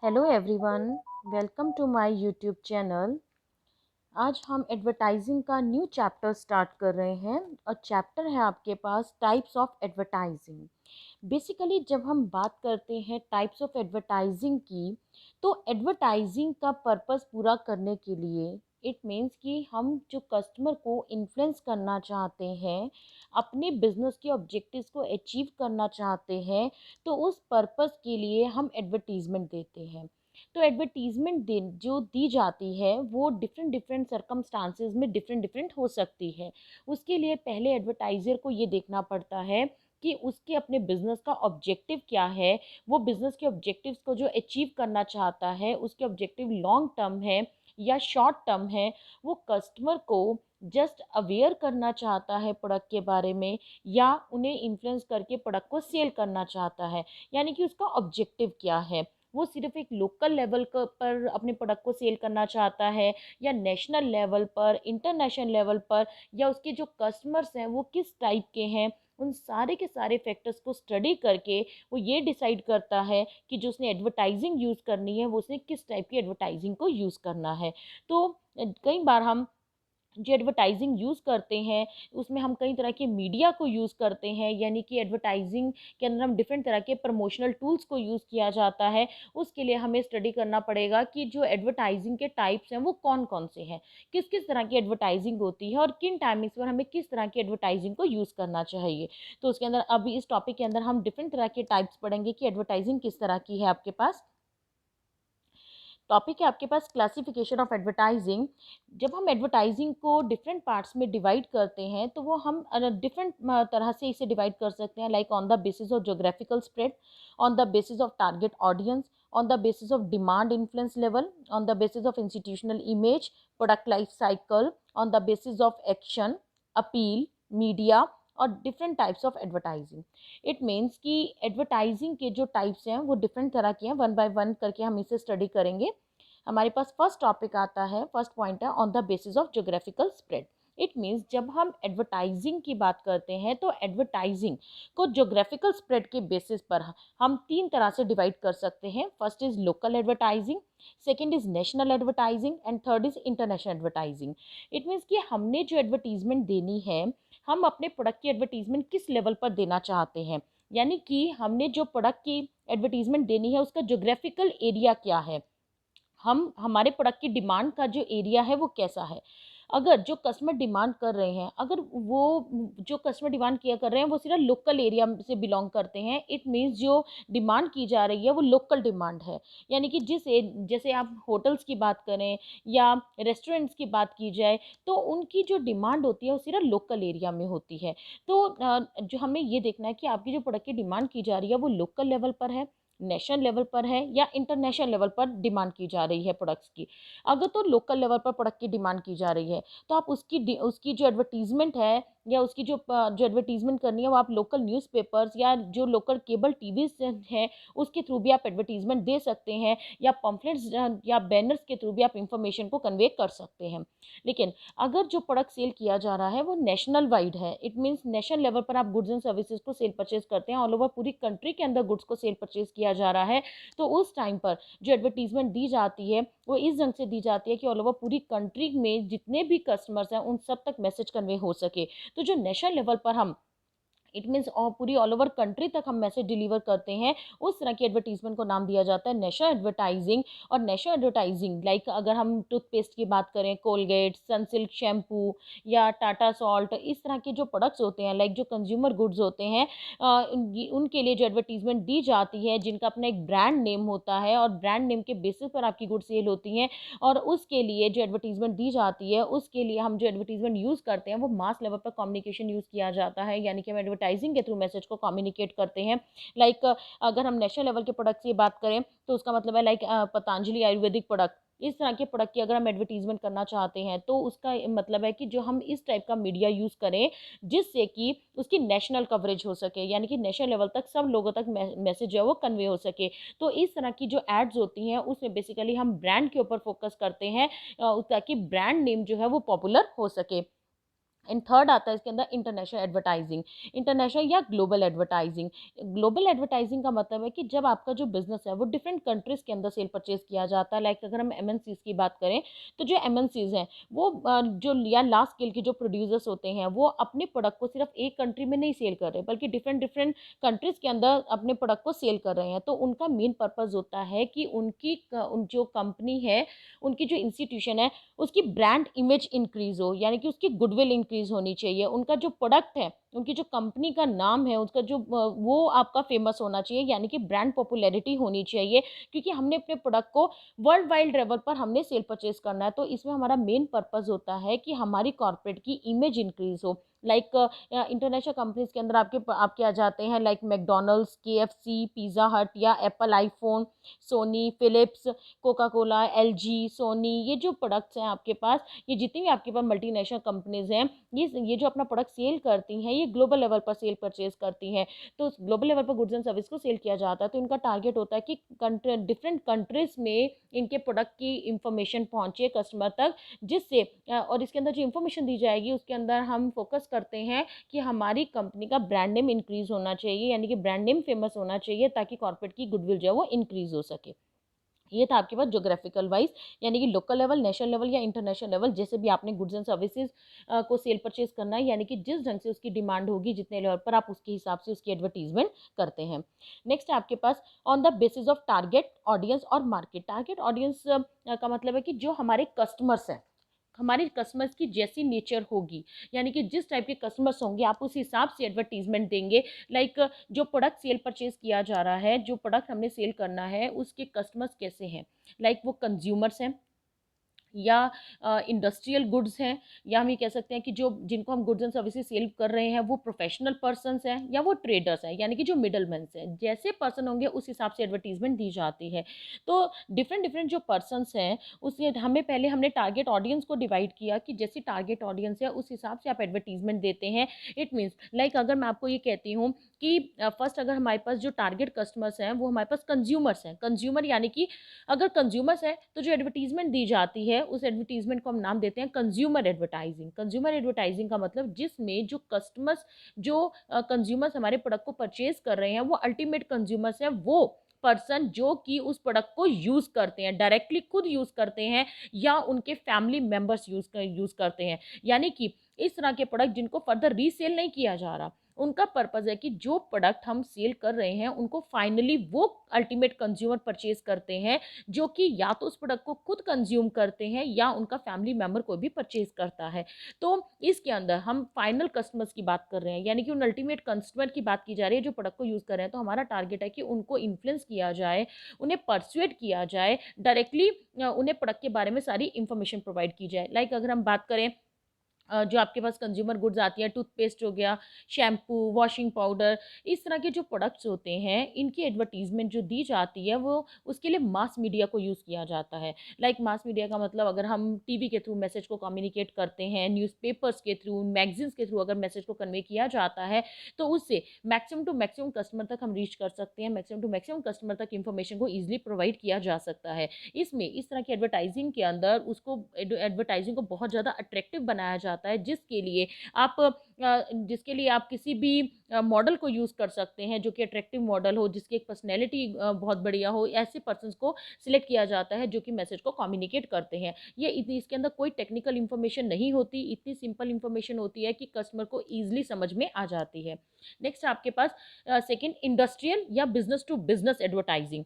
Hello everyone, welcome to my YouTube channel. आज हम advertising का न्यू चैप्टर स्टार्ट कर रहे हैं और चैप्टर है आपके पास टाइप्स ऑफ एडवर्टाइजिंग। बेसिकली जब हम बात करते हैं टाइप्स ऑफ एडवर्टाइजिंग की, तो एडवर्टाइजिंग का पर्पस पूरा करने के लिए इट मीन्स कि हम जो कस्टमर को इन्फ्लुएंस करना चाहते हैं, अपने बिजनेस के ऑब्जेक्टिव्स को अचीव करना चाहते हैं, तो उस पर्पस के लिए हम एडवर्टीजमेंट देते हैं। तो एडवर्टीजमेंट दे जो दी जाती है वो डिफरेंट डिफरेंट सर्कमस्टांसेस में डिफरेंट डिफरेंट हो सकती है। उसके लिए पहले एडवर्टाइज़र को ये देखना पड़ता है कि उसके अपने बिजनेस का ऑब्जेक्टिव क्या है। वो बिजनेस के ऑब्जेक्टिव्स को जो अचीव करना चाहता है, उसके ऑब्जेक्टिव लॉन्ग टर्म है या शॉर्ट टर्म है। वो कस्टमर को जस्ट अवेयर करना चाहता है प्रोडक्ट के बारे में, या उन्हें इन्फ्लुएंस करके प्रोडक्ट को सेल करना चाहता है। यानी कि उसका ऑब्जेक्टिव क्या है। वो सिर्फ एक लोकल लेवल पर अपने प्रोडक्ट को सेल करना चाहता है, या नेशनल लेवल पर, इंटरनेशनल लेवल पर, या उसके जो कस्टमर्स हैं वो किस टाइप के हैं। उन सारे के सारे फैक्टर्स को स्टडी करके वो ये डिसाइड करता है कि जो उसने एडवर्टाइजिंग यूज़ करनी है वो उसने किस टाइप की एडवर्टाइजिंग को यूज़ करना है। तो कई बार हम जो एडवर्टाइजिंग यूज़ करते हैं उसमें हम कई तरह के मीडिया को यूज़ करते हैं, यानी कि एडवर्टाइजिंग के अंदर हम डिफरेंट तरह के प्रमोशनल टूल्स को यूज़ किया जाता है। उसके लिए हमें स्टडी करना पड़ेगा कि जो एडवर्टाइजिंग के टाइप्स हैं वो कौन कौन से हैं, किस किस तरह की एडवर्टाइजिंग होती है और किन टाइमिंग्स पर हमें किस तरह की एडवर्टाइजिंग को यूज़ करना चाहिए। तो उसके अंदर अभी इस टॉपिक के अंदर हम डिफरेंट तरह के टाइप्स पढ़ेंगे कि एडवर्टाइजिंग किस तरह की है आपके पास। टॉपिक है आपके पास क्लासिफिकेशन ऑफ एडवर्टाइजिंग। जब हम एडवर्टाइजिंग को डिफरेंट पार्ट्स में डिवाइड करते हैं तो वो हम डिफरेंट तरह से इसे डिवाइड कर सकते हैं, like on the basis of geographical spread, on the basis of target audience, on the basis of demand influence level, on the basis of institutional image, product life cycle, on the basis of action, appeal, media और different types of advertising. It means कि advertising के जो types हैं वो different तरह के हैं। One by one करके हम इसे स्टडी करेंगे। हमारे पास फर्स्ट टॉपिक आता है, फर्स्ट पॉइंट है on the basis of geographical spread. It means जब हम एडवर्टाइजिंग की बात करते हैं तो एडवर्टाइजिंग को ज्योग्राफिकल स्प्रेड के बेसिस पर हम तीन तरह से डिवाइड कर सकते हैं। First is local advertising, second is national advertising and third is international advertising. It means कि हमने जो एडवर्टीजमेंट देनी है, हम अपने प्रोडक्ट की एडवर्टीजमेंट किस लेवल पर देना चाहते हैं। यानी कि हमने जो प्रोडक्ट की एडवर्टीजमेंट देनी है उसका ज्योग्राफिकल एरिया क्या है, हम हमारे प्रोडक्ट की डिमांड का जो एरिया है वो कैसा है। अगर जो कस्टमर डिमांड कर रहे हैं, अगर वो जो कस्टमर डिमांड किया कर रहे हैं वो सिर्फ लोकल एरिया से बिलोंग करते हैं, इट मीन्स जो डिमांड की जा रही है वो लोकल डिमांड है। यानी कि जैसे आप होटल्स की बात करें या रेस्टोरेंट्स की बात की जाए, तो उनकी जो डिमांड होती है वो सिर्फ लोकल एरिया में होती है। तो जो हमें ये देखना है कि आपकी जो प्रोडक्ट की डिमांड की जा रही है वो लोकल लेवल पर है, नेशनल लेवल पर है, या इंटरनेशनल लेवल पर डिमांड की जा रही है प्रोडक्ट्स की। अगर तो लोकल लेवल पर प्रोडक्ट की डिमांड की जा रही है तो आप उसकी जो एडवर्टीजमेंट है, या उसकी जो एडवर्टीजमेंट करनी है वो आप लोकल न्यूज़पेपर्स या जो लोकल केबल टीवी हैं उसके थ्रू भी आप एडवर्टीजमेंट दे सकते हैं, या पम्फलेट्स या बैनर्स के थ्रू भी आप इंफॉर्मेशन को कन्वे कर सकते हैं। लेकिन अगर जो प्रोडक्ट सेल किया जा रहा है वो नेशनल वाइड है, इट मीन्स नेशनल लेवल पर आप गुड्स एंड सर्विसेज को सेल परचेज करते हैं, ऑल ओवर पूरी कंट्री के अंदर गुड्स को सेल परचेज किया जा रहा है, तो उस टाइम पर जो एडवर्टीजमेंट दी जाती है वो इस ढंग से दी जाती है कि ऑल ओवर पूरी कंट्री में जितने भी कस्टमर्स हैं उन सब तक मैसेज कन्वे हो सके। तो जो नेशनल लेवल पर हम इट मीन्स पूरी ऑल ओवर कंट्री तक हम मैसेज डिलीवर करते हैं, उस तरह की एडवर्टीजमेंट को नाम दिया जाता है नेशनल एडवर्टाइजिंग। और नेशनल एडवर्टाइजिंग लाइक अगर हम टूथपेस्ट की बात करें, कोलगेट, सनसिल्क शैम्पू या टाटा सॉल्ट, इस तरह के जो प्रोडक्ट्स होते हैं लाइक जो कंज्यूमर गुड्स होते हैं, उनके लिए जो एडवर्टीजमेंट दी जाती है जिनका अपना एक ब्रांड नेम होता है और ब्रांड नेम के बेसिस पर आपकी गुड्स सेल होती हैं, और उसके लिए जो एडवर्टीजमेंट दी जाती है उसके लिए हम जो एडवर्टीजमेंट यूज़ करते हैं वो मास लेवल पर कम्युनिकेशन यूज़ किया जाता है। यानी कि हम एडवर्टाइजिंग के थ्रू मैसेज को कम्युनिकेट करते हैं। लाइक अगर हम नेशनल लेवल के प्रोडक्ट की बात करें तो उसका मतलब है लाइक पतंजलि आयुर्वेदिक प्रोडक्ट, इस तरह के प्रोडक्ट की अगर हम एडवर्टीजमेंट करना चाहते हैं तो उसका मतलब है कि जो हम इस टाइप का मीडिया यूज़ करें जिससे कि उसकी नेशनल कवरेज हो सके, यानी कि नेशनल लेवल तक सब लोगों तक मैसेज जो है वो कन्वे हो सके। तो इस तरह की जो एड्स होती हैं उसमें बेसिकली हम ब्रांड के ऊपर फोकस करते हैं, ताकि ब्रांड नेम जो है वो पॉपुलर हो सके। एंड थर्ड आता है इसके अंदर इंटरनेशनल एडवर्टाइजिंग, इंटरनेशनल या ग्लोबल एडवर्टाइजिंग। ग्लोबल एडवर्टाइजिंग का मतलब है कि जब आपका जो बिजनेस है वो डिफरेंट कंट्रीज के अंदर सेल परचेज किया जाता है। लाइक अगर हम एमएनसीज की बात करें तो जो एमएनसीज हैं वो जो या लार्ज स्केल के जो प्रोड्यूसर्स होते हैं वो अपने प्रोडक्ट को सिर्फ एक कंट्री में नहीं सेल कर रहे बल्कि डिफरेंट डिफरेंट कंट्रीज के अंदर अपने प्रोडक्ट को सेल कर रहे हैं। तो उनका मेन पर्पज होता है कि उन जो कंपनी है, उनकी जो इंस्टीट्यूशन है, उसकी ब्रांड इमेज इंक्रीज हो, यानी कि उसकी गुडविल इंक्रीज होनी चाहिए। उनका जो प्रोडक्ट है, उनकी जो कंपनी का नाम है, उसका जो वो आपका फेमस होना चाहिए, यानी कि ब्रांड पॉपुलैरिटी होनी चाहिए, क्योंकि हमने अपने प्रोडक्ट को वर्ल्ड वाइड लेवल पर हमने सेल परचेज करना है। तो इसमें हमारा मेन पर्पज होता है कि हमारी कॉर्पोरेट की इमेज इंक्रीज हो। लाइक इंटरनेशनल कंपनीज के अंदर आपके आ जाते हैं like McDonald's, KFC, Pizza Hut या Apple iPhone, Sony, Philips, Coca Cola, LG, Sony. ये जो प्रोडक्ट्स हैं आपके पास, ये जितनी भी आपके पास मल्टीनेशनल कंपनीज हैं, ये जो अपना प्रोडक्ट सेल करती हैं, ये ग्लोबल लेवल पर सेल परचेज करती हैं। तो ग्लोबल लेवल पर गुड्स एंड सर्विस को सेल किया जाता है। तो इनका टारगेट होता है कि डिफरेंट कंट्रीज में इनके प्रोडक्ट की इंफॉर्मेशन पहुंचे कस्टमर तक, जिससे और इसके अंदर जो इंफॉर्मेशन दी जाएगी उसके अंदर हम फोकस करते हैं कि हमारी कंपनी का ब्रांड नेम इंक्रीज होना चाहिए, यानी कि ब्रांड नेम फेमस होना चाहिए, ताकि कॉर्पोरेट की गुडविल जो है वो इंक्रीज हो सके। ये था आपके पास ज्योग्राफिकल वाइज, यानी कि लोकल लेवल, नेशनल लेवल या इंटरनेशनल लेवल, जैसे भी आपने गुड्स एंड सर्विसेज को सेल परचेज करना है, यानी कि जिस ढंग से उसकी डिमांड होगी, जितने लेवल पर आप उसके हिसाब से उसकी एडवर्टीजमेंट करते हैं। नेक्स्ट है आपके pass on the basis of target audience और मार्केट। टारगेट ऑडियंस का मतलब है कि जो हमारे कस्टमर्स हैं, हमारे कस्टमर्स की जैसी नेचर होगी, यानी कि जिस टाइप के कस्टमर्स होंगे आप उस हिसाब से एडवर्टीजमेंट देंगे। लाइक जो प्रोडक्ट सेल परचेज किया जा रहा है, जो प्रोडक्ट हमने सेल करना है, उसके कस्टमर्स कैसे हैं। लाइक वो कंज्यूमर्स हैं, या इंडस्ट्रियल गुड्स हैं, या हम ये कह सकते हैं कि जो जिनको हम गुड्स एंड सर्विसेज सेल कर रहे हैं वो प्रोफेशनल पर्सन्स हैं, या वो ट्रेडर्स हैं, यानी कि जो मिडल मैन हैं। जैसे पर्सन होंगे उस हिसाब से एडवर्टीजमेंट दी जाती है। तो डिफरेंट डिफरेंट जो पर्सन्स हैं उससे हमने टारगेट ऑडियंस को डिवाइड किया कि जैसी टारगेट ऑडियंस है उस हिसाब से आप एडवर्टीजमेंट देते हैं। इट मीन्स लाइक अगर मैं आपको ये कहती हूँ कि फर्स्ट अगर हमारे पास जो टारगेट कस्टमर्स हैं वो हमारे पास कंज्यूमर्स हैं, कंज्यूमर यानी कि अगर कंज्यूमर्स है तो जो एडवर्टीजमेंट दी जाती है उस एडवर्टीजमेंट को हम नाम देते हैं कंज्यूमर एडवर्टाइजिंग। कंज्यूमर एडवर्टाइजिंग का मतलब जिसमें जो कस्टमर्स, जो कंज्यूमर्स हमारे प्रोडक्ट को परचेज कर रहे हैं वो अल्टीमेट कंज्यूमर्स हैं, वो पर्सन जो कि उस प्रोडक्ट को यूज करते हैं, डायरेक्टली खुद यूज करते हैं या उनके फैमिली मेंबर्स यूज करते हैं। यानी कि इस तरह के प्रोडक्ट जिनको फर्दर रीसेल नहीं किया जा रहा, उनका पर्पज है कि जो प्रोडक्ट हम सेल कर रहे हैं उनको फाइनली वो अल्टीमेट कंज्यूमर परचेज करते हैं, जो कि या तो उस प्रोडक्ट को खुद कंज्यूम करते हैं या उनका फैमिली मेंबर को भी परचेज करता है। तो इसके अंदर हम फाइनल कस्टमर्स की बात कर रहे हैं, यानी कि उन अल्टीमेट कस्टमर की बात की जा रही है जो प्रोडक्ट को यूज़ कर रहे हैं। तो हमारा टारगेट है कि उनको इन्फ्लुएंस किया जाए, उन्हें परसुएट किया जाए, डायरेक्टली उन्हें प्रोडक्ट के बारे में सारी इंफॉर्मेशन प्रोवाइड की जाए। लाइक अगर हम बात करें जो आपके पास कंज्यूमर गुड्स आती है, टूथपेस्ट हो गया, शैम्पू, वॉशिंग पाउडर, इस तरह के जो प्रोडक्ट्स होते हैं इनकी एडवर्टीजमेंट जो दी जाती है वो उसके लिए मास मीडिया को यूज़ किया जाता है। लाइक मास मीडिया का मतलब अगर हम टीवी के थ्रू मैसेज को कम्युनिकेट करते हैं, न्यूज़पेपर्स के थ्रू, मैगजीन्स के थ्रू अगर मैसेज को कन्वे किया जाता है तो उससे मैक्सिमम टू मैक्सिमम कस्टमर तक हम रीच कर सकते हैं, मैक्सिमम टू मैक्सिमम कस्टमर तक इंफॉर्मेशन को ईजिली प्रोवाइड किया जा सकता है। इसमें इस तरह की एडवर्टाइजिंग के अंदर उसको एडवर्टाइजिंग को बहुत ज़्यादा अट्रैक्टिव बनाया जाता है, जिसके लिए आप किसी भी मॉडल को यूज़ कर सकते हैं जो कि अट्रैक्टिव मॉडल हो, जिसकी एक पर्सनैलिटी बहुत बढ़िया हो। ऐसे पर्सन्स को सिलेक्ट किया जाता है जो कि मैसेज को कम्युनिकेट करते हैं। इसके अंदर कोई टेक्निकल इन्फॉर्मेशन नहीं होती, इतनी सिंपल इन्फॉर्मेशन होती है कि कस्टमर को ईजिली समझ में आ जाती है। नेक्स्ट आपके पास सेकेंड, इंडस्ट्रियल या business to business advertising.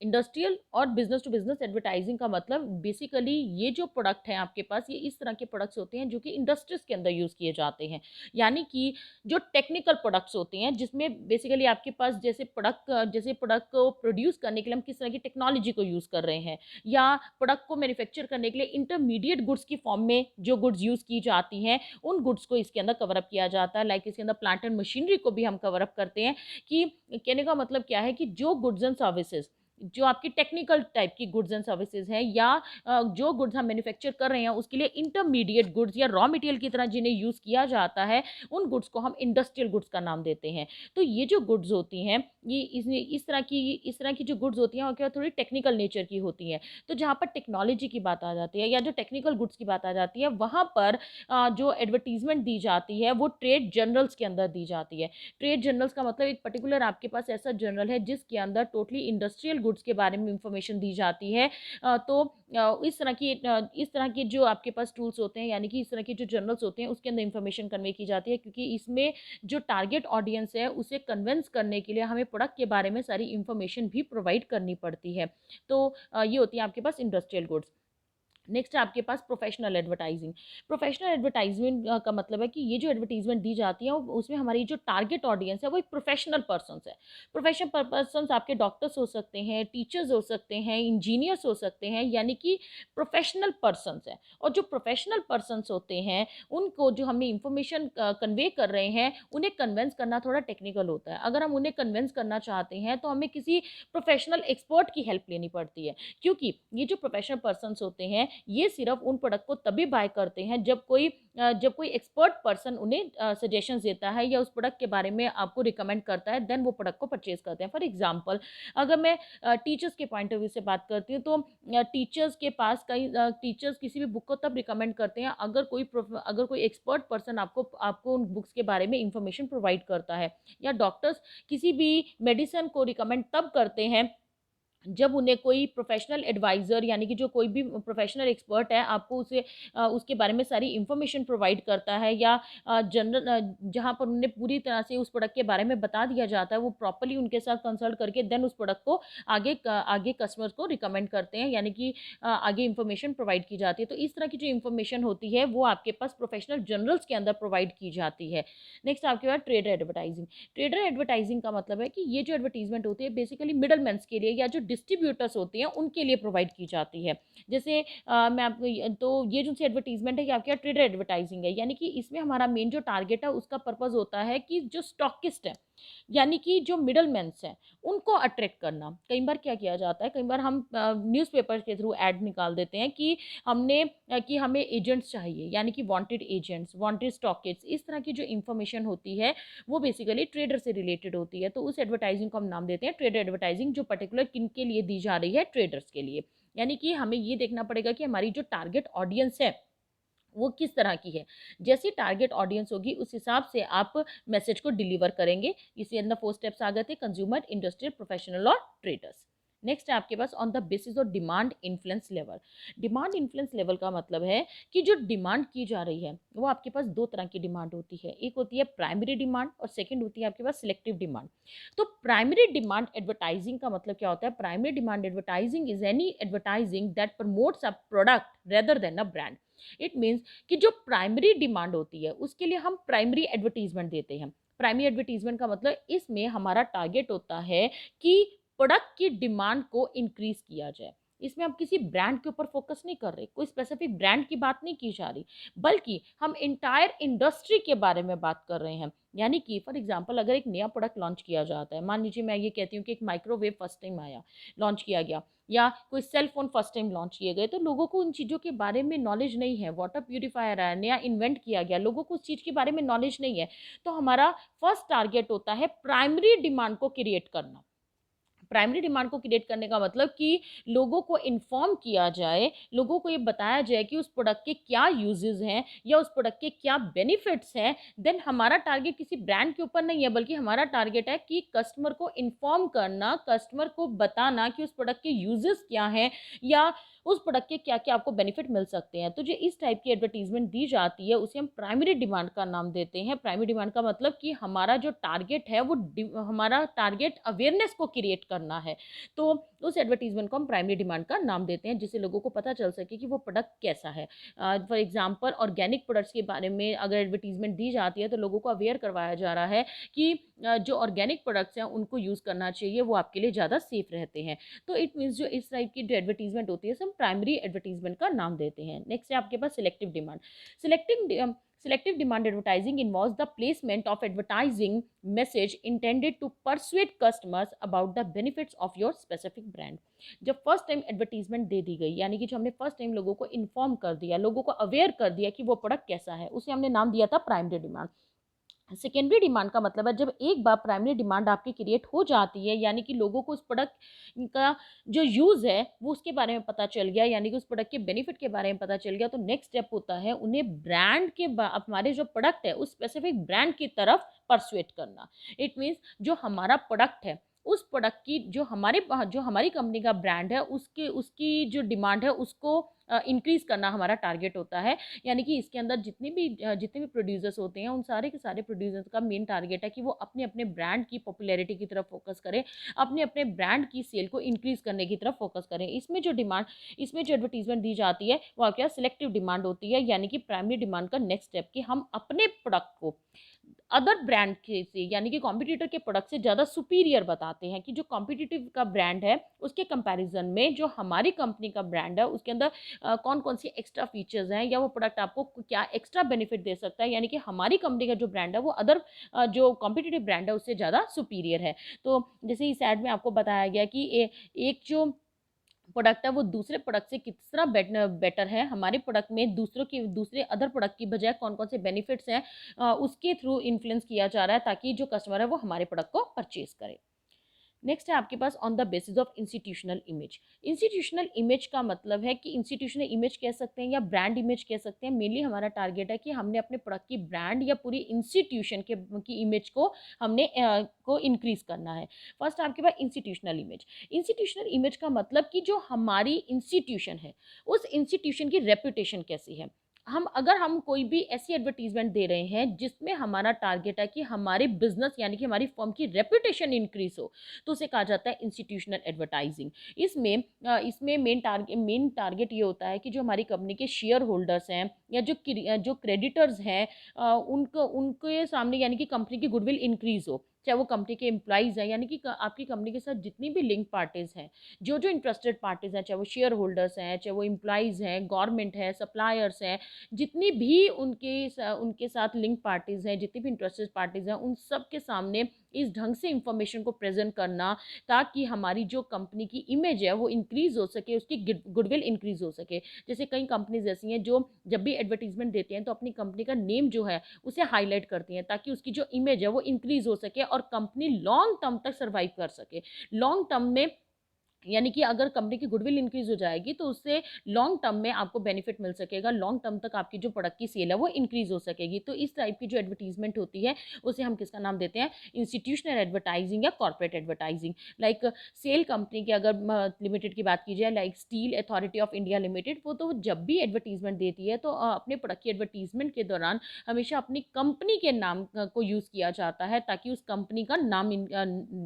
Industrial और बिजनेस टू बिजनेस एडवर्टाइजिंग का मतलब बेसिकली ये जो प्रोडक्ट है आपके पास, ये इस तरह के प्रोडक्ट्स होते हैं जो कि इंडस्ट्रीज के अंदर यूज़ किए जाते हैं। यानी कि जो टेक्निकल प्रोडक्ट्स होते हैं जिसमें बेसिकली आपके पास जैसे प्रोडक्ट को प्रोड्यूस करने के लिए हम किस तरह की टेक्नोलॉजी को यूज़ कर रहे हैं, या प्रोडक्ट को मैन्युफैक्चर करने के लिए इंटरमीडिएट गुड्स की फॉर्म में जो गुड्स यूज़ की जाती हैं उन गुड्स को इसके अंदर कवरअप किया जाता है। लाइक इसके अंदर प्लांट एंड मशीनरी को भी हम कवरअप करते हैं। कि कहने का मतलब क्या है कि जो गुड्स एंड सर्विसेज जो आपकी टेक्निकल टाइप की गुड्स एंड सर्विसेज हैं, या जो गुड्स हम मैन्युफैक्चर कर रहे हैं उसके लिए इंटरमीडिएट गुड्स या रॉ मटेरियल की तरह जिन्हें यूज़ किया जाता है, उन गुड्स को हम इंडस्ट्रियल गुड्स का नाम देते हैं। तो ये जो गुड्स होती हैं, ये इस तरह की जो गुड्स होती हैं वो क्या थोड़ी टेक्निकल नेचर की होती हैं। तो जहाँ पर टेक्नोलॉजी की बात आ जाती है या जो टेक्निकल गुड्स की बात आ जाती है, वहाँ पर जो एडवर्टीजमेंट दी जाती है वो ट्रेड जर्नल्स के अंदर दी जाती है। ट्रेड जर्नल्स का मतलब एक पर्टिकुलर आपके पास ऐसा जर्नल है जिसके अंदर टोटली इंडस्ट्रियल गुड्स के बारे में इंफॉर्मेशन दी जाती है। तो इस तरह के जो आपके पास टूल्स होते हैं, यानी कि इस तरह के जो जर्नल्स होते हैं उसके अंदर इंफॉर्मेशन कन्वे की जाती है, क्योंकि इसमें जो टारगेट ऑडियंस है उसे कन्विंस करने के लिए हमें प्रोडक्ट के बारे में सारी इंफॉर्मेशन भी प्रोवाइड करनी पड़ती है। तो ये होती है आपके पास इंडस्ट्रियल गुड्स। नेक्स्ट है आपके पास प्रोफेशनल एडवर्टाइजिंग। प्रोफेशनल एडवर्टाइजमेंट का मतलब है कि ये जो एडवर्टीजमेंट दी जाती है उसमें हमारी जो टारगेट ऑडियंस है वो एक प्रोफेशनल पर्सन्स है। प्रोफेशनल पर्सन्स आपके डॉक्टर्स हो सकते हैं, टीचर्स हो सकते हैं, इंजीनियर्स हो सकते हैं, यानी कि प्रोफेशनल पर्सन्स हैं। और जो प्रोफेशनल पर्सन्स होते हैं उनको जो हमें इंफॉर्मेशन कन्वे कर रहे हैं उन्हें कन्वेंस करना थोड़ा टेक्निकल होता है। अगर हम उन्हें कन्वेंस करना चाहते हैं तो हमें किसी प्रोफेशनल एक्सपर्ट की हेल्प लेनी पड़ती है, क्योंकि ये जो प्रोफेशनल पर्सन्स होते हैं ये सिर्फ उन प्रोडक्ट को तभी बाय करते हैं जब कोई एक्सपर्ट पर्सन उन्हें सजेशंस देता है या उस प्रोडक्ट के बारे में आपको रिकमेंड करता है, देन वो प्रोडक्ट को परचेज करते हैं। फॉर एग्जांपल, अगर मैं टीचर्स के पॉइंट ऑफ व्यू से बात करती हूँ तो टीचर्स के पास कई टीचर्स किसी भी बुक को तब रिकमेंड करते हैं अगर कोई एक्सपर्ट पर्सन आपको उन बुक्स के बारे में इंफॉर्मेशन प्रोवाइड करता है, या डॉक्टर्स किसी भी मेडिसिन को रिकमेंड तब करते हैं जब उन्हें कोई प्रोफेशनल एडवाइज़र, यानी कि जो कोई भी प्रोफेशनल एक्सपर्ट है आपको उसके बारे में सारी इन्फॉर्मेशन प्रोवाइड करता है, या जहाँ पर उन्हें पूरी तरह से उस प्रोडक्ट के बारे में बता दिया जाता है, वो प्रॉपर्ली उनके साथ कंसल्ट करके देन उस प्रोडक्ट को आगे कस्टमर्स को रिकमेंड करते हैं, यानी कि आगे इन्फॉर्मेशन प्रोवाइड की जाती है। तो इस तरह की जो इन्फॉर्मेशन होती है वो आपके पास प्रोफेशनल जर्नल्स के अंदर प्रोवाइड की जाती है। नेक्स्ट आपके पास ट्रेडर एडवर्टाइजिंग। ट्रेडर एडवर्टाइजिंग का मतलब है कि ये जो एडवर्टीजमेंट होती है बेसिकली मिडलमैन्स के लिए या जो डिस्ट्रीब्यूटर्स होते हैं उनके लिए प्रोवाइड की जाती है। जैसे मैं आपको तो ये जो सी एडवर्टीजमेंट है कि आपके यहाँ ट्रेडर एडवर्टाइजिंग है, यानी कि इसमें हमारा मेन जो टारगेट है उसका पर्पस होता है कि जो स्टॉकिस्ट है, यानी कि जो मिडलमैन्स हैं उनको अट्रैक्ट करना। कई बार क्या किया जाता है, कई बार हम न्यूज़पेपर के थ्रू ऐड निकाल देते हैं कि हमें एजेंट्स चाहिए, यानी कि वांटेड एजेंट्स, वांटेड स्टॉकिस्ट, इस तरह की जो इन्फॉर्मेशन होती है वो बेसिकली ट्रेडर से रिलेटेड होती है। तो उस एडवर्टाइजिंग को हम नाम देते हैं ट्रेडर एडवर्टाइजिंग, जो पर्टिकुलर किन के लिए दी जा रही है, ट्रेडर्स के लिए। यानी कि हमें ये देखना पड़ेगा कि हमारी जो टारगेट ऑडियंस है वो किस तरह की है। जैसी टारगेट ऑडियंस होगी उस हिसाब से आप मैसेज को डिलीवर करेंगे। इसके अंदर 4 स्टेप्स आ गए थे: कंज्यूमर, इंडस्ट्रियल, प्रोफेशनल और ट्रेडर्स। नेक्स्ट है आपके pass on the basis of demand influence level. Demand influence level का मतलब है कि जो डिमांड की जा रही है वो आपके पास 2 तरह की डिमांड होती है। एक होती है प्राइमरी डिमांड और सेकंड होती है आपके पास सिलेक्टिव डिमांड। तो प्राइमरी डिमांड एडवर्टाइजिंग का मतलब क्या होता है? Primary demand advertising is any advertising that promotes a product rather than a brand. It means कि जो प्राइमरी डिमांड होती है उसके लिए हम प्राइमरी एडवर्टीजमेंट देते हैं। प्राइमरी एडवर्टीजमेंट का मतलब इसमें हमारा टारगेट होता है कि प्रोडक्ट की डिमांड को इंक्रीज किया जाए। इसमें हम किसी ब्रांड के ऊपर फोकस नहीं कर रहे, कोई स्पेसिफिक ब्रांड की बात नहीं की जा रही, बल्कि हम इंटायर इंडस्ट्री के बारे में बात कर रहे हैं। यानी कि फॉर एग्जांपल, अगर एक नया प्रोडक्ट लॉन्च किया जाता है, मान लीजिए मैं ये कहती हूँ कि एक माइक्रोवेव फर्स्ट टाइम आया, लॉन्च किया गया, या कोई cell phone first time launch किए गए, तो लोगों को उन चीज़ों के बारे में नॉलेज नहीं है। वाटर प्यूरिफायर आया, नया इन्वेंट किया गया, लोगों को उस चीज़ के बारे में नॉलेज नहीं है। तो हमारा फर्स्ट टारगेट होता है प्राइमरी डिमांड को क्रिएट करना। प्राइमरी डिमांड को क्रिएट करने का मतलब कि लोगों को इन्फॉर्म किया जाए, लोगों को ये बताया जाए कि उस प्रोडक्ट के क्या यूजेस हैं या उस प्रोडक्ट के क्या बेनिफिट्स हैं। देन हमारा टारगेट किसी ब्रांड के ऊपर नहीं है, बल्कि हमारा टारगेट है कि कस्टमर को इन्फॉर्म करना, कस्टमर को बताना कि उस प्रोडक्ट के यूजेस क्या हैं या उस प्रोडक्ट के क्या क्या आपको बेनिफिट मिल सकते हैं। तो जो इस टाइप की एडवर्टीजमेंट दी जाती है उसे हम प्राइमरी डिमांड का नाम देते हैं। प्राइमरी डिमांड का मतलब कि हमारा जो टारगेट है वो हमारा टारगेट अवेयरनेस को क्रिएट करना है। तो उस एडवर्टीजमेंट को हम प्राइमरी डिमांड का नाम देते हैं, जिससे लोगों को पता चल सके कि वो प्रोडक्ट कैसा है। फॉर एग्जाम्पल, ऑर्गेनिक प्रोडक्ट्स के बारे में अगर एडवर्टीजमेंट दी जाती है तो लोगों को अवेयर करवाया जा रहा है कि जो ऑर्गेनिक प्रोडक्ट्स हैं उनको यूज़ करना चाहिए, वो आपके लिए ज़्यादा सेफ रहते हैं। तो इट मीन्स जो इस टाइप की जो एडवर्टीजमेंट होती है हम प्राइमरी एडवर्टीजमेंट का नाम देते हैं। नेक्स्ट है आपके पास selective demand. Selective demand advertising involves the placement of advertising message intended to persuade customers about the benefits of your specific brand. जब फर्स्ट टाइम एडवर्टीजमेंट दे दी गई, यानी कि जो हमने फर्स्ट टाइम लोगों को इन्फॉर्म कर दिया, लोगों को अवेयर कर दिया कि वो प्रोडक्ट कैसा है, उसे हमने नाम दिया था प्राइमरी डिमांड। सेकेंडरी डिमांड का मतलब है जब एक बार प्राइमरी डिमांड आपकी क्रिएट हो जाती है, यानी कि लोगों को उस प्रोडक्ट का जो यूज़ है वो उसके बारे में पता चल गया, यानी कि उस प्रोडक्ट के बेनिफिट के बारे में पता चल गया, तो नेक्स्ट स्टेप होता है उन्हें ब्रांड के हमारे जो प्रोडक्ट है उस स्पेसिफिक ब्रांड की तरफ परसुएट करना। इट मीन्स जो हमारा प्रोडक्ट है उस प्रोडक्ट की जो हमारी कंपनी का ब्रांड है उसके उसकी जो डिमांड है उसको इंक्रीज करना हमारा टारगेट होता है। यानी कि इसके अंदर जितने भी प्रोड्यूसर्स होते हैं उन सारे के सारे प्रोड्यूसर्स का मेन टारगेट है कि वो अपने अपने ब्रांड की पॉपुलैरिटी की तरफ फोकस करें, अपने अपने ब्रांड की सेल को इंक्रीज करने की तरफ फोकस करें। इसमें जो एडवर्टीजमेंट दी जाती है वो क्या सिलेक्टिव डिमांड होती है, यानी कि प्राइमरी डिमांड का नेक्स्ट स्टेप कि हम अपने प्रोडक्ट को अदर ब्रांड के से, यानी कि कॉम्पिटिटर के प्रोडक्ट से ज़्यादा सुपीरियर बताते हैं, कि जो कॉम्पिटिटिव का ब्रांड है उसके कंपैरिजन में जो हमारी कंपनी का ब्रांड है उसके अंदर कौन कौन सी एक्स्ट्रा फीचर्स हैं या वो प्रोडक्ट आपको क्या एक्स्ट्रा बेनिफिट दे सकता है, यानी कि हमारी कंपनी का जो ब्रांड है वो अदर जो कॉम्पिटिटिव ब्रांड है उससे ज़्यादा सुपीरियर है। तो जैसे इस ऐड में आपको बताया गया कि एक जो प्रोडक्ट है वो दूसरे प्रोडक्ट से किस तरह बेटर है, हमारे प्रोडक्ट में दूसरे अदर प्रोडक्ट की बजाय कौन कौन से बेनिफिट्स हैं उसके थ्रू इन्फ्लुएंस किया जा रहा है ताकि जो कस्टमर है वो हमारे प्रोडक्ट को परचेज करे। नेक्स्ट है आपके pass on the basis of institutional image. Institutional image का मतलब है कि इंस्टीट्यूशनल इमेज कह सकते हैं या ब्रांड इमेज कह सकते हैं। मेनली हमारा टारगेट है कि हमने अपने प्रोडक्ट की ब्रांड या पूरी इंस्टीट्यूशन की इमेज को हमने को इंक्रीज करना है। फर्स्ट आपके पास इंस्टीट्यूशनल इमेज। इंस्टीट्यूशनल इमेज का मतलब कि जो हमारी इंस्टीट्यूशन है उस इंस्टीट्यूशन की रेपुटेशन कैसी है। अगर हम कोई भी ऐसी एडवर्टीजमेंट दे रहे हैं जिसमें हमारा टारगेट है कि हमारे बिजनेस यानी कि हमारी फर्म की रेपुटेशन इंक्रीज हो, तो उसे कहा जाता है इंस्टीट्यूशनल एडवर्टाइजिंग। इसमें मेन टारगेट ये होता है कि जो हमारी कंपनी के शेयर होल्डर्स हैं या जो क्रेडिटर्स हैं उनको उनके सामने यानी कि कंपनी की गुडविल इंक्रीज हो, चाहे वो कंपनी के एम्प्लॉइज़ हैं, यानी कि आपकी कंपनी के साथ जितनी भी लिंक पार्टीज़ हैं, जो इंटरेस्टेड पार्टीज़ हैं, चाहे वो शेयर होल्डर्स हैं, चाहे वो एम्प्लॉइज़ हैं, गवर्नमेंट है, सप्लायर्स हैं, जितनी भी उनके साथ लिंक पार्टीज़ हैं, जितनी भी इंटरेस्टेड पार्टीज़ हैं, उन सब के सामने इस ढंग से इंफॉर्मेशन को प्रेजेंट करना ताकि हमारी जो कंपनी की इमेज है वो इंक्रीज़ हो सके, उसकी गुडविल इंक्रीज़ हो सके। जैसे कई कंपनीज ऐसी हैं जो जब भी एडवर्टीजमेंट देते हैं तो अपनी कंपनी का नेम जो है उसे हाईलाइट करती हैं ताकि उसकी जो इमेज है वो इंक्रीज़ हो सके और कंपनी लॉन्ग टर्म तक सर्वाइव कर सके। लॉन्ग टर्म में यानी कि अगर कंपनी की गुडविल इंक्रीज हो जाएगी तो उससे लॉन्ग टर्म में आपको बेनिफिट मिल सकेगा, लॉन्ग टर्म तक आपकी जो प्रोडक्ट की सेल है वो इंक्रीज हो सकेगी। तो इस टाइप की जो एडवर्टीजमेंट होती है उसे हम किसका नाम देते हैं, इंस्टीट्यूशनल एडवर्टाइजिंग या corporate advertising. Like SAIL company की अगर लिमिटेड की बात की जाए, like Steel Authority of India Limited, वो तो जब भी एडवर्टीजमेंट देती है तो अपने प्रोडक्ट की एडवर्टीजमेंट के दौरान हमेशा अपनी कंपनी के नाम को यूज़ किया जाता है ताकि उस कंपनी का नाम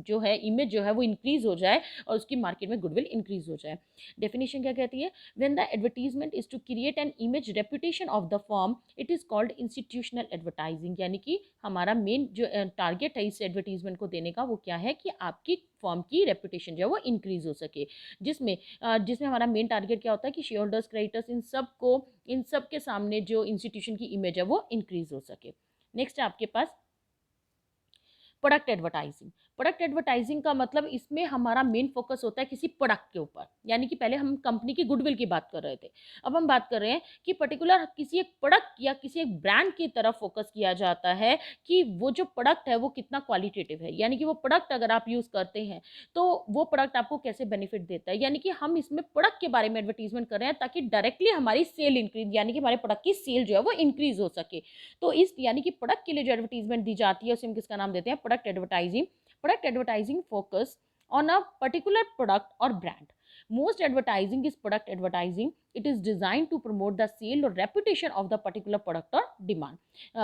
जो है इमेज जो है वो इंक्रीज हो जाए और उसकी मार्केट में गुडविल इंक्रीज हो जाए। डेफिनेशन क्या कहती है, when the advertisement is to create an image reputation of the firm it is called institutional advertising. यानी कि हमारा मेन जो टारगेट है इस एडवर्टीजमेंट को देने का वो क्या है कि आपकी फर्म की रेपुटेशन जो है वो इंक्रीज हो सके, जिसमें हमारा मेन टारगेट क्या होता है कि शेयर होल्डर्स क्रेडिटर्स इन सब के सामने जो इंस्टीट्यूशन की इमेज है वो इंक्रीज हो सके। नेक्स्ट है आपके पास प्रोडक्ट एडवर्टाइजिंग। प्रोडक्ट एडवर्टाइजिंग का मतलब इसमें हमारा मेन फोकस होता है किसी प्रोडक्ट के ऊपर, यानी कि पहले हम कंपनी की गुडविल की बात कर रहे थे, अब हम बात कर रहे हैं कि पर्टिकुलर किसी एक प्रोडक्ट या किसी एक ब्रांड की तरफ फोकस किया जाता है कि वो जो प्रोडक्ट है वो कितना क्वालिटेटिव है, यानी कि वो प्रोडक्ट अगर आप यूज़ करते हैं तो वो प्रोडक्ट आपको कैसे बेनिफिट देता है। यानी कि हम इसमें प्रोडक्ट के बारे में एडवर्टीजमेंट कर रहे हैं ताकि डायरेक्टली हमारी सेल इंक्रीज यानी कि हमारे प्रोडक्ट की सेल जो है वो इंक्रीज हो सके। तो इस यानी कि प्रोडक्ट के लिए जो एडवर्टीजमेंट दी जाती है उसे हम किसका नाम देते हैं, product advertising. Product advertising focus on a particular product or brand. Most advertising is product advertising. It is designed to promote the sale or reputation of the particular product or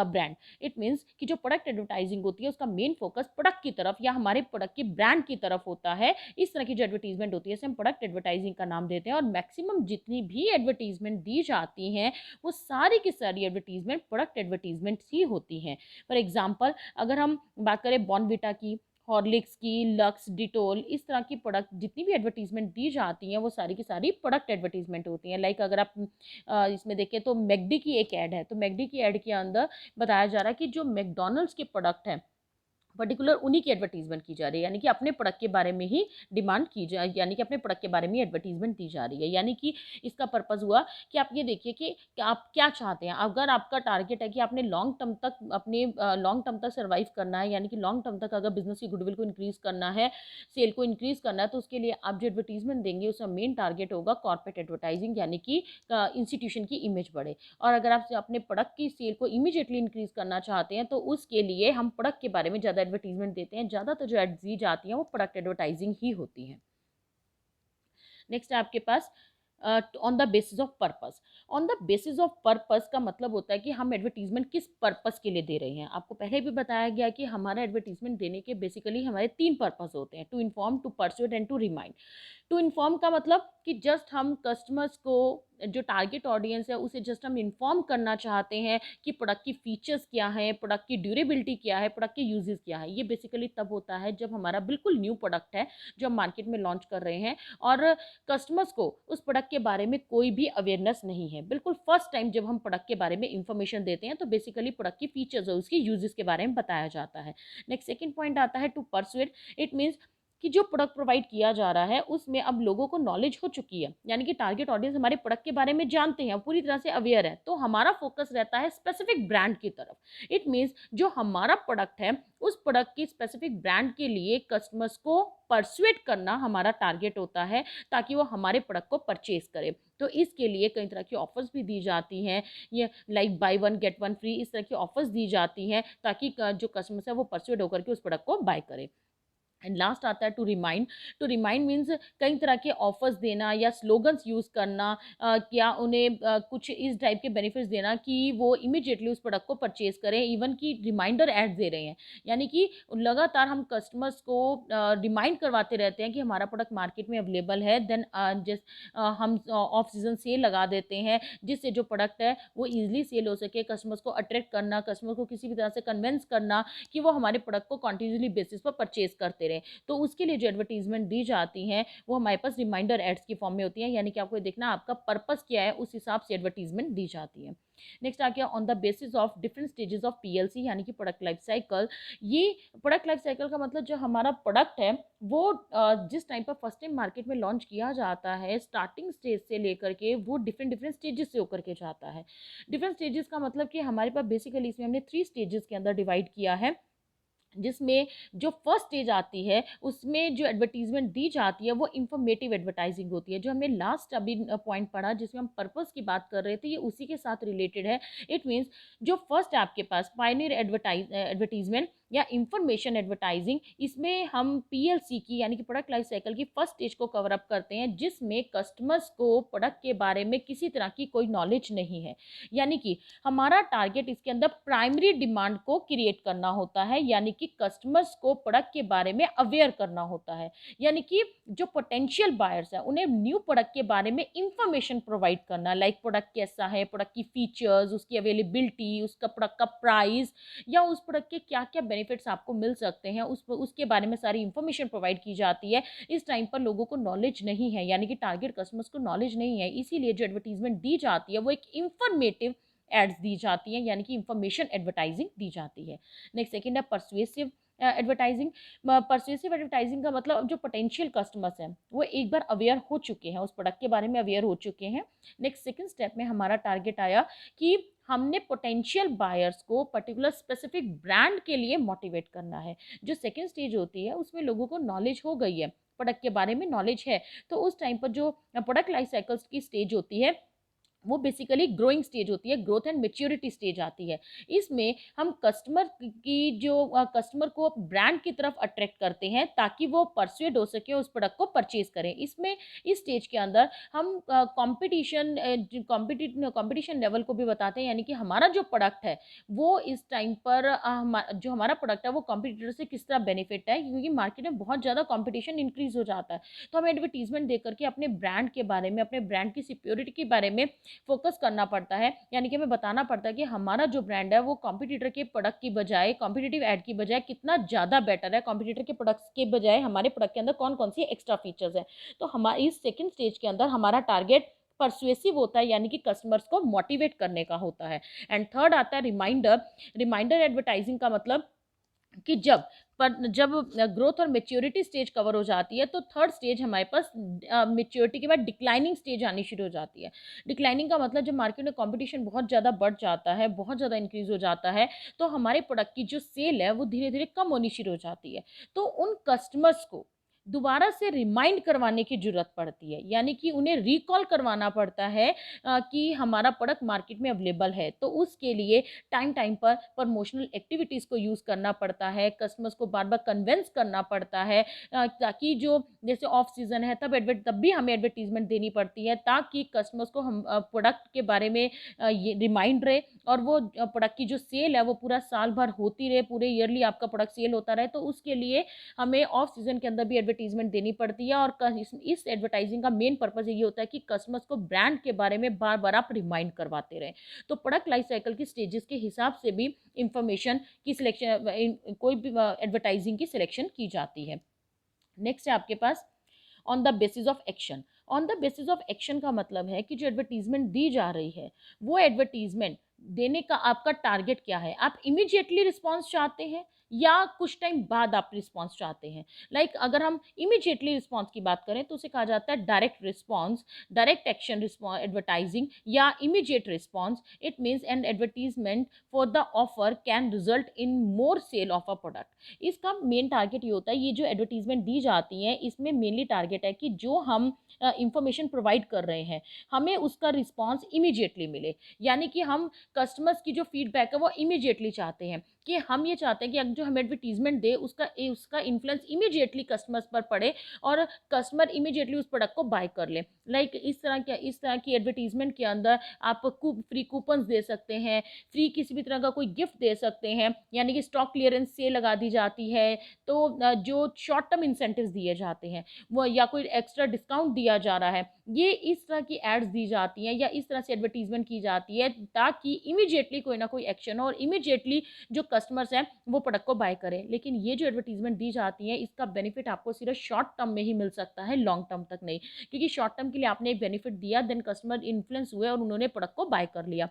brand. It means कि जो product advertising होती है उसका main focus product की तरफ या हमारे product के brand की तरफ होता है। इस तरह की जो advertisement होती है इसे हम product advertising का नाम देते हैं और maximum जितनी भी advertisement दी जाती हैं वो सारी की सारी advertisement product advertisement ही होती हैं। For example, अगर हम बात करें बॉर्नविटा की, हॉर्लिक्स की, लक्स, डिटोल, इस तरह की प्रोडक्ट जितनी भी एडवर्टीजमेंट दी जाती हैं वो सारी की सारी प्रोडक्ट एडवर्टीजमेंट होती हैं। लाइक अगर आप इसमें देखें तो मैकडी की एक ऐड है, तो मैकडी की ऐड के अंदर बताया जा रहा है कि जो मैकडॉनल्ड्स के प्रोडक्ट हैं पर्टिकुलर उन्हीं की एडवर्टीजमेंट की जा रही है, यानी कि अपने प्रोडक्ट के बारे में ही डिमांड की जाए, यानी कि अपने प्रोडक्ट के बारे में एडवर्टीजमेंट दी जा रही है। यानी कि इसका पर्पज़ हुआ कि आप ये देखिए कि आप क्या चाहते हैं। अगर आपका टारगेट है कि आपने लॉन्ग टर्म तक अपने लॉन्ग टर्म तक सर्वाइव करना है, यानी कि लॉन्ग टर्म तक अगर बिजनेस की गुडविल को इंक्रीज़ करना है, सेल को इंक्रीज़ करना है, तो उसके लिए आप जो एडवर्टीजमेंट देंगे उसका मेन टारगेट होगा कॉर्पोरेट एडवर्टाइजिंग, यानी कि इंस्टीट्यूशन की इमेज बढ़े। और अगर आप अपने प्रोडक्ट की सेल को इमीडिएटली इंक्रीज़ करना चाहते हैं तो उसके लिए हम प्रोडक्ट के बारे में ज़्यादा एडवर्टीजमेंट देते हैं। ज़्यादातर जो एड्स दी जाती हैं वो प्रोडक्ट एडवर्टाइजिंग ही होती हैं। नेक्स्ट है आपके pass on the basis of purpose. On the basis of purpose का मतलब होता है कि हम एडवर्टीजमेंट किस पर्पस के लिए दे रहे हैं। आपको पहले भी बताया गया कि हमारा एडवर्टीजमेंट देने के बेसिकली हमारे 3 पर्पस होते हैं: to inform, to persuade and to remind. To inform का मतलब कि जस्ट हम कस्टमर्स को, जो टारगेट ऑडियंस है उसे जस्ट हम इन्फॉर्म करना चाहते हैं कि प्रोडक्ट की फीचर्स क्या है, प्रोडक्ट की ड्यूरेबिलिटी क्या है, प्रोडक्ट के यूजेस क्या है। ये बेसिकली तब होता है जब हमारा बिल्कुल न्यू प्रोडक्ट है जो हम मार्केट में लॉन्च कर रहे हैं और कस्टमर्स को उस प्रोडक्ट के बारे में कोई भी अवेयरनेस नहीं है। बिल्कुल फर्स्ट टाइम जब हम प्रोडक्ट के बारे में इंफॉर्मेशन देते हैं तो बेसिकली प्रोडक्ट की फीचर्स और उसके यूजेस के बारे में बताया जाता है। नेक्स्ट सेकंड पॉइंट आता है टू परसुएड। इट मीन्स कि जो प्रोडक्ट प्रोवाइड किया जा रहा है उसमें अब लोगों को नॉलेज हो चुकी है, यानी कि टारगेट ऑडियंस हमारे प्रोडक्ट के बारे में जानते हैं, पूरी तरह से अवेयर है, तो हमारा फोकस रहता है स्पेसिफिक ब्रांड की तरफ। इट मीन्स जो हमारा प्रोडक्ट है उस प्रोडक्ट की स्पेसिफिक ब्रांड के लिए कस्टमर्स को परसुएट करना हमारा टारगेट होता है ताकि वो हमारे प्रोडक्ट को परचेज करे। तो इसके लिए कई तरह की ऑफर्स भी दी जाती हैं, ये like by one get one free, इस तरह की ऑफर्स दी जाती हैं ताकि जो कस्टमर्स है वो परसुएट होकर के उस प्रोडक्ट को बाय करे। एंड लास्ट आता है to remind. To remind means कई तरह के ऑफर्स देना या स्लोगन्स यूज़ करना, क्या उन्हें कुछ इस टाइप के बेनिफिट्स देना कि वो इमीडिएटली उस प्रोडक्ट को परचेज करें। इवन कि रिमाइंडर एड्स दे रहे हैं, यानी कि लगातार हम कस्टमर्स को रिमाइंड करवाते रहते हैं कि हमारा प्रोडक्ट मार्केट में अवेलेबल है। देन जिस हम ऑफ सीजन सेल लगा देते हैं जिससे जो प्रोडक्ट है वो ईजिली सेल हो सके। कस्टमर्स को अट्रैक्ट करना, कस्टमर को किसी भी तरह से कन्विंस करना कि वो हमारे प्रोडक्ट को कॉन्टिन्यूसली बेसिस पर परचेज करते रहे। तो उसके लिए जो एडवर्टीजमेंट दी जाती हैं वो हमारे पास रिमाइंडर एड्स की फॉर्म में होती है, यानी कि आपको देखना आपका पर्पस क्या है उस हिसाब से एडवर्टीजमेंट दी जाती है। नेक्स्ट आ गया on the basis of different stages of PLC, यानी कि प्रोडक्ट लाइफ साइकिल। ये प्रोडक्ट लाइफ साइकिल का मतलब जो हमारा प्रोडक्ट है वो जिस टाइम पर फर्स्ट टाइम मार्केट में लॉन्च किया जाता है, स्टार्टिंग स्टेज से लेकर के वो डिफरेंट डिफरेंट स्टेजेस से होकर के जाता है। डिफरेंट स्टेजेस का मतलब कि हमारे पास बेसिकली इसमें हमने 3 स्टेजेस के अंदर डिवाइड किया है, जिसमें जो फर्स्ट स्टेज आती है उसमें जो एडवर्टीजमेंट दी जाती है वो इंफॉर्मेटिव एडवर्टाइजिंग होती है। जो हमने लास्ट अभी पॉइंट पढ़ा जिसमें हम पर्पस की बात कर रहे थे ये उसी के साथ रिलेटेड है। इट मीन्स जो फर्स्ट है आपके पास पायनियर एडवर्टीजमेंट या इंफॉर्मेशन एडवर्टाइजिंग, इसमें हम पीएलसी की यानी कि प्रोडक्ट लाइफ साइकिल की फर्स्ट स्टेज को कवर अप करते हैं जिसमें कस्टमर्स को प्रोडक्ट के बारे में किसी तरह की कोई नॉलेज नहीं है। यानी कि हमारा टारगेट इसके अंदर प्राइमरी डिमांड को क्रिएट करना होता है, यानी कि कस्टमर्स को प्रोडक्ट के बारे में अवेयर करना होता है। यानी कि जो पोटेंशियल बायर्स हैं उन्हें न्यू प्रोडक्ट के बारे में इंफॉर्मेशन प्रोवाइड करना, लाइक प्रोडक्ट कैसा है, प्रोडक्ट की फीचर्स, उसकी अवेलेबिलिटी, उसका प्रोडक्ट का प्राइस या उस प्रोडक्ट के क्या क्या बेनिफिट्स आपको मिल सकते हैं उसके बारे में सारी इंफॉर्मेशन प्रोवाइड की जाती है। इस टाइम पर लोगों को नॉलेज नहीं है, यानी कि टारगेट कस्टमर्स को नॉलेज नहीं है, इसीलिए जो एडवर्टीजमेंट दी जाती है वो एक इंफॉर्मेटिव एड्स दी जाती हैं, यानी कि इंफॉर्मेशन एडवर्टाइजिंग दी जाती है। नेक्स्ट सेकंड है परसुएसिव एडवर्टाइजिंग। परसुएसिव एडवर्टाइजिंग का मतलब जो पोटेंशियल कस्टमर्स हैं वो एक बार अवेयर हो चुके हैं, उस प्रोडक्ट के बारे में अवेयर हो चुके हैं। नेक्स्ट सेकंड स्टेप में हमारा टारगेट आया कि हमने पोटेंशियल बायर्स को पर्टिकुलर स्पेसिफिक ब्रांड के लिए मोटिवेट करना है। जो सेकंड स्टेज होती है उसमें लोगों को नॉलेज हो गई है, प्रोडक्ट के बारे में नॉलेज है, तो उस टाइम पर जो प्रोडक्ट लाइफ साइकिल्स की स्टेज होती है वो बेसिकली ग्रोइंग स्टेज होती है, ग्रोथ एंड मेच्योरिटी स्टेज आती है। इसमें हम कस्टमर की जो कस्टमर को ब्रांड की तरफ अट्रैक्ट करते हैं ताकि वो परसुएड हो सके उस प्रोडक्ट को परचेज करें। इसमें इस स्टेज के अंदर हम कंपटीशन लेवल को भी बताते हैं, यानी कि हमारा जो प्रोडक्ट है वो इस टाइम पर जो हमारा प्रोडक्ट है वो कंपटीटर से किस तरह बेनिफिट है, क्योंकि मार्केट में बहुत ज़्यादा कंपटीशन इंक्रीज हो जाता है। तो हम एडवर्टीजमेंट देकर के अपने ब्रांड के बारे में, अपने ब्रांड की सिक्योरिटी के बारे में फोकस करना पड़ता है, यानी कि हमें बताना पड़ता है कि हमारा जो ब्रांड है वो कॉम्पिटिटर के प्रोडक्ट की बजाय, कॉम्पिटिटिव ऐड की बजाय कितना ज़्यादा बेटर है, कॉम्पिटिटर के प्रोडक्ट्स के बजाय हमारे प्रोडक्ट के अंदर कौन कौन सी एक्स्ट्रा फीचर्स हैं। तो हमारी इस सेकेंड स्टेज के अंदर हमारा टारगेट परसुएसिव होता है, यानी कि कस्टमर्स को मोटिवेट करने का होता है। एंड थर्ड आता है रिमाइंडर। रिमाइंडर एडवर्टाइजिंग का मतलब कि जब ग्रोथ और मेच्योरिटी स्टेज कवर हो जाती है, तो थर्ड स्टेज हमारे पास मेच्योरिटी के बाद डिक्लाइनिंग स्टेज आनी शुरू हो जाती है। डिक्लाइनिंग का मतलब जब मार्केट में कंपटीशन बहुत ज़्यादा बढ़ जाता है, बहुत ज़्यादा इंक्रीज हो जाता है, तो हमारे प्रोडक्ट की जो सेल है वो धीरे धीरे कम होनी शुरू हो जाती है। तो उन कस्टमर्स को दोबारा से रिमाइंड करवाने की ज़रूरत पड़ती है, यानी कि उन्हें रिकॉल करवाना पड़ता है कि हमारा प्रोडक्ट मार्केट में अवेलेबल है। तो उसके लिए टाइम टाइम पर प्रमोशनल एक्टिविटीज़ को यूज़ करना पड़ता है, कस्टमर्स को बार बार कन्विंस करना पड़ता है, ताकि जो जैसे ऑफ सीज़न है तब भी हमें एडवर्टीजमेंट देनी पड़ती है, ताकि कस्टमर्स को हम प्रोडक्ट के बारे में ये रिमाइंड रहे, और वो प्रोडक्ट की जो सेल है वो पूरा साल भर होती रहे, पूरे ईयरली आपका प्रोडक्ट सेल होता रहे। तो उसके लिए हमें ऑफ सीज़न के अंदर भी एडवर्टीजमेंट देनी पड़ती है, और इस एडवर्टाइजिंग का मेन पर्पज़ ये होता है कि कस्टमर्स को ब्रांड के बारे में बार बार आप रिमाइंड करवाते रहें। तो प्रोडक्ट लाइफ साइकिल की स्टेजेस के हिसाब से भी इंफॉर्मेशन की सिलेक्शन, कोई भी एडवर्टाइजिंग की सिलेक्शन की जाती है। नेक्स्ट है आपके pass on the basis of action. On the basis of action का मतलब है कि जो एडवर्टीजमेंट दी जा रही है, वो एडवर्टीजमेंट देने का आपका टारगेट क्या है। आप इमीडिएटली रिस्पॉन्स चाहते हैं या कुछ टाइम बाद आप रिस्पॉन्स चाहते हैं। अगर हम इमीडिएटली रिस्पॉन्स की बात करें तो उसे कहा जाता है direct response, direct action advertising या immediate response. It means an advertisement for the offer can result in more sale of a product. इसका मेन टारगेट ये होता है, ये जो एडवर्टीजमेंट दी जाती है इसमें मेनली टारगेट है कि जो हम इंफॉर्मेशन प्रोवाइड कर रहे हैं हमें उसका रिस्पॉन्स इमीडिएटली मिले, यानी कि हम कस्टमर्स की जो फीडबैक है वो इमीडिएटली चाहते हैं, कि हम ये चाहते हैं कि जो हम एडवर्टीजमेंट दे उसका इन्फ्लुएंस इमीडिएटली कस्टमर्स पर पड़े और कस्टमर इमीडिएटली उस प्रोडक्ट को बाय कर ले। इस तरह की एडवर्टीजमेंट के अंदर आप फ्री कूपन्स दे सकते हैं, फ्री किसी भी तरह का कोई गिफ्ट दे सकते हैं, यानी कि स्टॉक क्लियरेंस सेल लगा दी जाती है, तो जो शॉर्ट टर्म इंसेंटिव्स दिए जाते हैं वो, या कोई एक्स्ट्रा डिस्काउंट दिया जा रहा है, ये इस तरह की एड्स दी जाती हैं या इस तरह से एडवर्टीजमेंट की जाती है, ताकि इमीडिएटली कोई ना कोई एक्शन और इमीडिएटली जो कस्टमर्स हैं वो प्रोडक्ट को बाय करें। लेकिन ये जो एडवर्टीजमेंट दी जाती है इसका बेनिफिट आपको सिर्फ शॉर्ट टर्म में ही मिल सकता है, लॉन्ग टर्म तक नहीं, क्योंकि शॉर्ट टर्म के लिए आपने एक बेनिफिट दिया, देन कस्टमर इन्फ्लुएंस हुए और उन्होंने प्रोडक्ट को बाय कर लिया।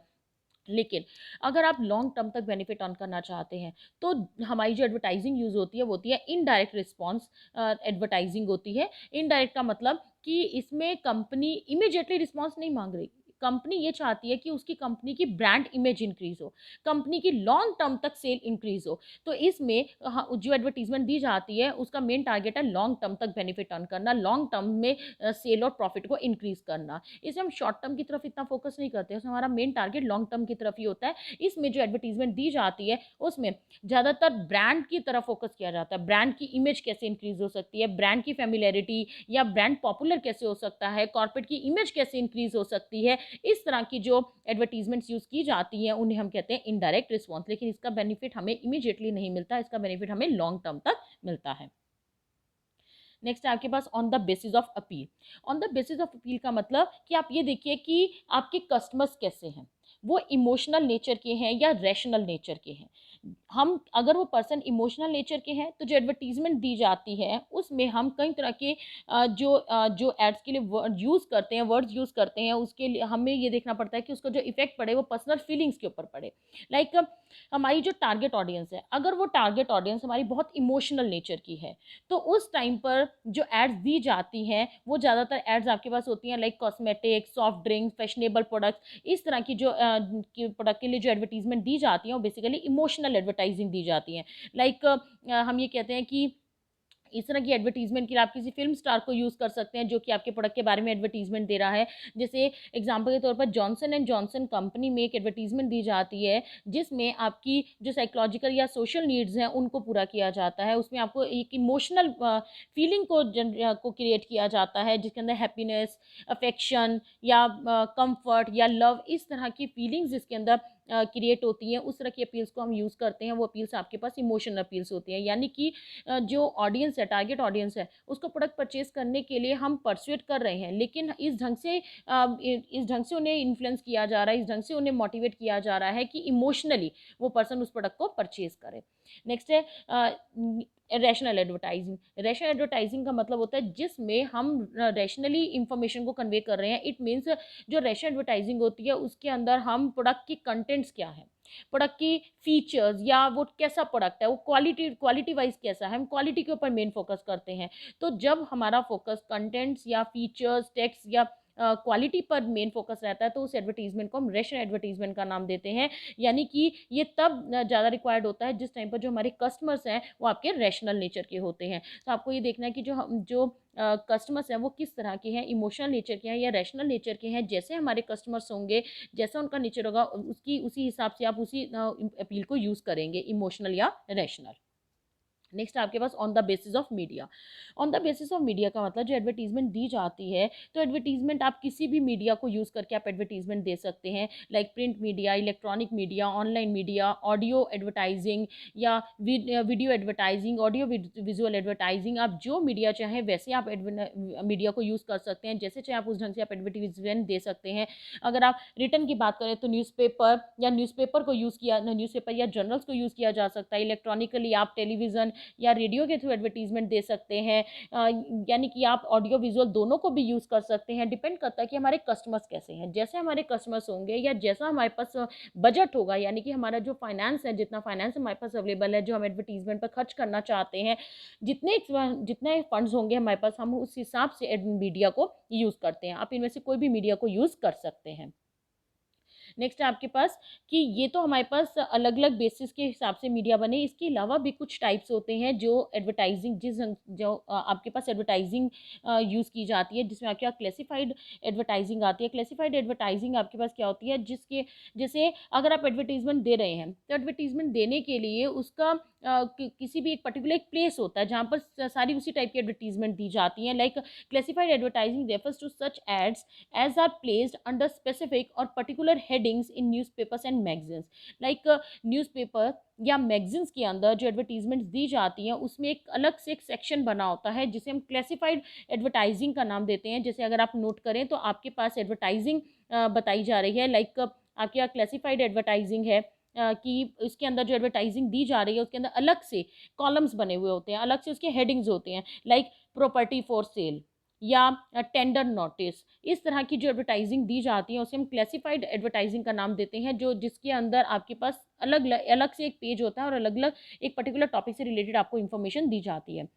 लेकिन अगर आप लॉन्ग टर्म तक बेनिफिट अर्न करना चाहते हैं तो हमारी जो एडवर्टाइजिंग यूज़ होती है वो होती है इनडायरेक्ट रिस्पॉन्स एडवर्टाइजिंग होती है। इनडायरेक्ट का मतलब कि इसमें कंपनी इमीडिएटली रिस्पॉन्स नहीं मांग रही, कंपनी ये चाहती है कि उसकी कंपनी की ब्रांड इमेज इंक्रीज हो, कंपनी की लॉन्ग टर्म तक सेल इंक्रीज हो। तो इसमें जो एडवर्टीजमेंट दी जाती है उसका मेन टारगेट है लॉन्ग टर्म तक बेनिफिट अर्न करना, लॉन्ग टर्म में सेल और प्रॉफिट को इंक्रीज करना। इसमें हम शॉर्ट टर्म की तरफ इतना फोकस नहीं करते, उसमें हमारा मेन टारगेट लॉन्ग टर्म की तरफ ही होता है। इसमें जो एडवर्टीजमेंट दी जाती है उसमें ज़्यादातर ब्रांड की तरफ फोकस किया जाता है, ब्रांड की इमेज कैसे इंक्रीज हो सकती है, ब्रांड की फेमिलियरिटी या ब्रांड पॉपुलर कैसे हो सकता है, कॉर्पोरेट की इमेज कैसे इंक्रीज हो सकती है। इस तरह की जो एडवर्टीजमेंट्स यूज़ की जाती हैं उन्हें हम कहते हैं इनडायरेक्ट रिस्पॉन्स। लेकिन इसका बेनिफिट हमें इमीडिएटली नहीं मिलता, इसका बेनिफिट हमें लॉन्ग टर्म तक मिलता है। नेक्स्ट है आपके pass on the basis of appeal. On the basis of appeal का मतलब कि आप ये देखिए कि आपके कस्टमर्स कैसे हैं, वो इमोशनल नेचर के हैं या रैशनल नेचर के हैं। हम अगर वो पर्सन इमोशनल नेचर के हैं तो जो एडवर्टीजमेंट दी जाती है उसमें हम कई तरह के जो एड्स के लिए वर्ड यूज़ करते हैं, वर्ड्स यूज़ करते हैं, उसके लिए हमें ये देखना पड़ता है कि उसका जो इफेक्ट पड़े वो पर्सनल फीलिंग्स के ऊपर पड़े। हमारी जो टारगेट ऑडियंस है, अगर वो टारगेट ऑडियंस हमारी बहुत इमोशनल नेचर की है तो उस टाइम पर जो एड्स दी जाती हैं वो ज़्यादातर एड्स आपके पास होती हैं like cosmetic, soft drink, fashionable products. इस तरह की जो प्रोडक्ट के लिए जो एडवर्टीजमेंट दी जाती हैं वो बेसिकली इमोशनल एडवर्टाइजिंग दी जाती हैं। हम ये कहते हैं कि इस तरह की एडवर्टीजमेंट के लिए आप किसी फिल्म स्टार को यूज़ कर सकते हैं जो कि आपके प्रोडक्ट के बारे में एडवर्टीजमेंट दे रहा है। जैसे एग्जांपल के तौर पर जॉनसन एंड जॉनसन कंपनी में एक एडवर्टीजमेंट दी जाती है जिसमें आपकी जो साइकोलॉजिकल या सोशल नीड्स हैं उनको पूरा किया जाता है। उसमें आपको एक इमोशनल फीलिंग को क्रिएट किया जाता है जिसके अंदर हैप्पीनेस, अफेक्शन या कंफर्ट या लव, इस तरह की फीलिंग्स इसके अंदर क्रिएट होती हैं, उस तरह की अपील्स को हम यूज़ करते हैं। वो अपील्स आपके पास इमोशनल अपील्स होती हैं, यानी कि जो ऑडियंस है, टारगेट ऑडियंस है, उसको प्रोडक्ट परचेज़ करने के लिए हम परsuade कर रहे हैं, लेकिन इस ढंग से उन्हें इन्फ्लुएंस किया जा रहा है, इस ढंग से उन्हें मोटिवेट किया जा रहा है कि इमोशनली वो पर्सन उस प्रोडक्ट को परचेज़ करे। नेक्स्ट है रैशनल एडवर्टाइजिंग। रैशनल एडवर्टाइजिंग का मतलब होता है जिसमें हम रैशनली इंफॉर्मेशन को कन्वे कर रहे हैं। इट मीन्स जो रैशनल एडवर्टाइजिंग होती है उसके अंदर हम प्रोडक्ट की कंटेंट्स क्या है, प्रोडक्ट की फीचर्स, या वो कैसा प्रोडक्ट है, वो क्वालिटी वाइज कैसा है, हम क्वालिटी के ऊपर मेन फोकस करते हैं। तो जब हमारा फोकस कंटेंट्स या फीचर्स, टेक्स्ट या क्वालिटी पर मेन फोकस रहता है तो उस एडवर्टीजमेंट को हम रैशनल एडवर्टीजमेंट का नाम देते हैं। यानी कि ये तब ज़्यादा रिक्वायर्ड होता है जिस टाइम पर जो हमारे कस्टमर्स हैं वो आपके रैशनल नेचर के होते हैं। तो आपको ये देखना है कि जो कस्टमर्स हैं वो किस तरह के हैं, इमोशनल नेचर के हैं या रैशनल नेचर के हैं। जैसे हमारे कस्टमर्स होंगे, जैसा उनका नेचर होगा, उसकी उसी हिसाब से आप उसी अपील को यूज़ करेंगे, इमोशनल या रैशनल। नेक्स्ट आपके pass on the basis of media. On the basis of media का मतलब जो एडवर्टीजमेंट दी जाती है, तो एडवर्टीजमेंट आप किसी भी मीडिया को यूज़ करके आप एडवर्टीजमेंट दे सकते हैं, like print media, electronic media, online media, audio advertising या video advertising, audio visual advertising. आप जो मीडिया चाहें वैसे आप मीडिया को यूज़ कर सकते हैं, जैसे चाहे आप उस ढंग से आप एडवर्टीजमेंट दे सकते हैं। अगर आप रिटर्न की बात करें तो न्यूज़पेपर को यूज़ किया, न्यूज़पेपर या जर्नल्स को यूज़ किया जा सकता है। इलेक्ट्रॉनिकली आप टेलीविज़न या रेडियो के थ्रू एडवर्टीजमेंट दे सकते हैं। यानी कि आप ऑडियो विजुअल दोनों को भी यूज़ कर सकते हैं। डिपेंड करता है कि हमारे कस्टमर्स कैसे हैं। जैसे हमारे कस्टमर्स होंगे या जैसा हमारे पास बजट होगा, यानी कि हमारा जो फाइनेंस है, जितना फाइनेंस हमारे पास अवेलेबल है, जो हम एडवर्टीजमेंट पर खर्च करना चाहते हैं, जितने फंड्स होंगे हमारे पास, हम उस हिसाब से मीडिया को यूज़ करते हैं। आप इनमें से कोई भी मीडिया को यूज़ कर सकते हैं। नेक्स्ट है आपके पास कि ये तो हमारे पास अलग अलग बेसिस के हिसाब से मीडिया बने। इसके अलावा भी कुछ टाइप्स होते हैं जो एडवर्टाइजिंग आपके पास एडवर्टाइजिंग यूज़ की जाती है, जिसमें आपके पास क्लासिफाइड एडवर्टाइजिंग आती है। क्लासिफाइड एडवर्टाइजिंग आपके पास क्या होती है, जैसे अगर आप एडवर्टीजमेंट दे रहे हैं तो एडवर्टीजमेंट देने के लिए उसका किसी भी एक पर्टिकुलर एक प्लेस होता है जहाँ पर सारी उसी टाइप की एडवर्टीजमेंट दी जाती हैं। Like classified advertising refers to such ads as are placed under specific or particular headings in newspapers and magazines। like newspaper या मैगजीन्स के अंदर जो एडवर्टीजमेंट्स दी जाती हैं उसमें एक अलग से एक सेक्शन बना होता है जिसे हम क्लासिफाइड एडवर्टाइजिंग का नाम देते हैं। जैसे अगर आप नोट करें तो आपके पास एडवर्टाइजिंग बताई जा रही है, लाइक आपके यहाँ क्लासिफाइड एडवर्टाइजिंग है कि इसके अंदर जो एडवर्टाइजिंग दी जा रही है उसके अंदर अलग से कॉलम्स बने हुए होते हैं, अलग से उसके हेडिंग्स होते हैं, लाइक प्रॉपर्टी फॉर सेल या टेंडर नोटिस। इस तरह की जो एडवर्टाइजिंग दी जाती है उसे हम क्लासिफाइड एडवर्टाइजिंग का नाम देते हैं, जिसके अंदर आपके पास अलग अलग से एक पेज होता है और अलग अलग एक पर्टिकुलर टॉपिक से रिलेटेड आपको इन्फॉर्मेशन दी जाती है।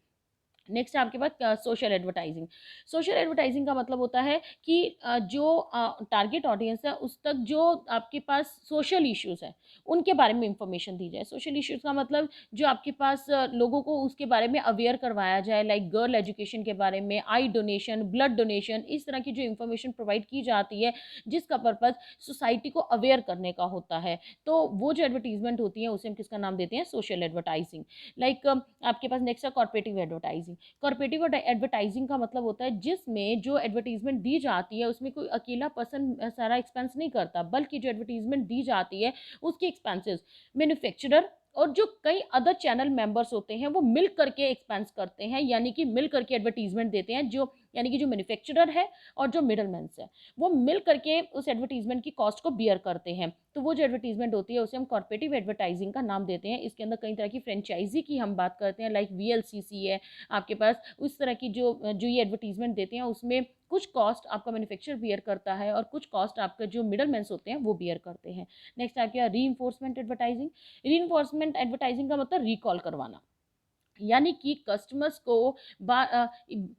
नेक्स्ट है आपके पास सोशल एडवर्टाइजिंग। सोशल एडवर्टाइजिंग का मतलब होता है कि जो टारगेट ऑडियंस है उस तक जो आपके पास सोशल इश्यूज़ हैं उनके बारे में इंफॉर्मेशन दी जाए। सोशल इश्यूज़ का मतलब जो आपके पास लोगों को उसके बारे में अवेयर करवाया जाए, लाइक गर्ल एजुकेशन के बारे में, आई डोनेशन, ब्लड डोनेशन, इस तरह की जो इंफॉर्मेशन प्रोवाइड की जाती है जिसका पर्पज़ सोसाइटी को अवेयर करने का होता है। तो वो जो एडवर्टीजमेंट होती है उसे हम किसका नाम देते हैं, सोशल एडवर्टाइजिंग। लाइक आपके पास नेक्स्ट है कॉर्पोरेटिव एडवर्टाइजिंग। कॉर्पोरेटिव एडवर्टाइजिंग का मतलब होता है जिसमें जो एडवर्टीजमेंट दी जाती है उसमें कोई अकेला पर्सन सारा एक्सपेंस नहीं करता, बल्कि जो एडवर्टीजमेंट दी जाती है उसके एक्सपेंसेस मैन्युफैक्चरर और जो कई अदर चैनल मेंबर्स होते हैं वो मिल करके एक्सपेंस करते हैं, यानी कि मिल करके एडवर्टीजमेंट देते हैं। यानी कि जो मैन्युफैक्चरर है और जो मिडलमैन्स है वो मिल करके उस एडवर्टीजमेंट की कॉस्ट को बियर करते हैं। तो वो जो एडवर्टीजमेंट होती है उसे हम कॉर्पोरेटिव एडवर्टाइजिंग का नाम देते हैं। इसके अंदर कई तरह की फ्रेंचाइजी की हम बात करते हैं, लाइक वीएलसीसी है आपके पास। उस तरह की जो ये एडवर्टीजमेंट देते हैं उसमें कुछ कॉस्ट आपका मैन्युफैक्चरर बियर करता है और कुछ कॉस्ट आपका जो मिडलमैन्स होते हैं वो बियर करते हैं। नेक्स्ट आपके रीइंफोर्समेंट एडवर्टाइजिंग। रीइंफोर्समेंट एडवर्टाइजिंग का मतलब रिकॉल करवाना, यानी कि कस्टमर्स को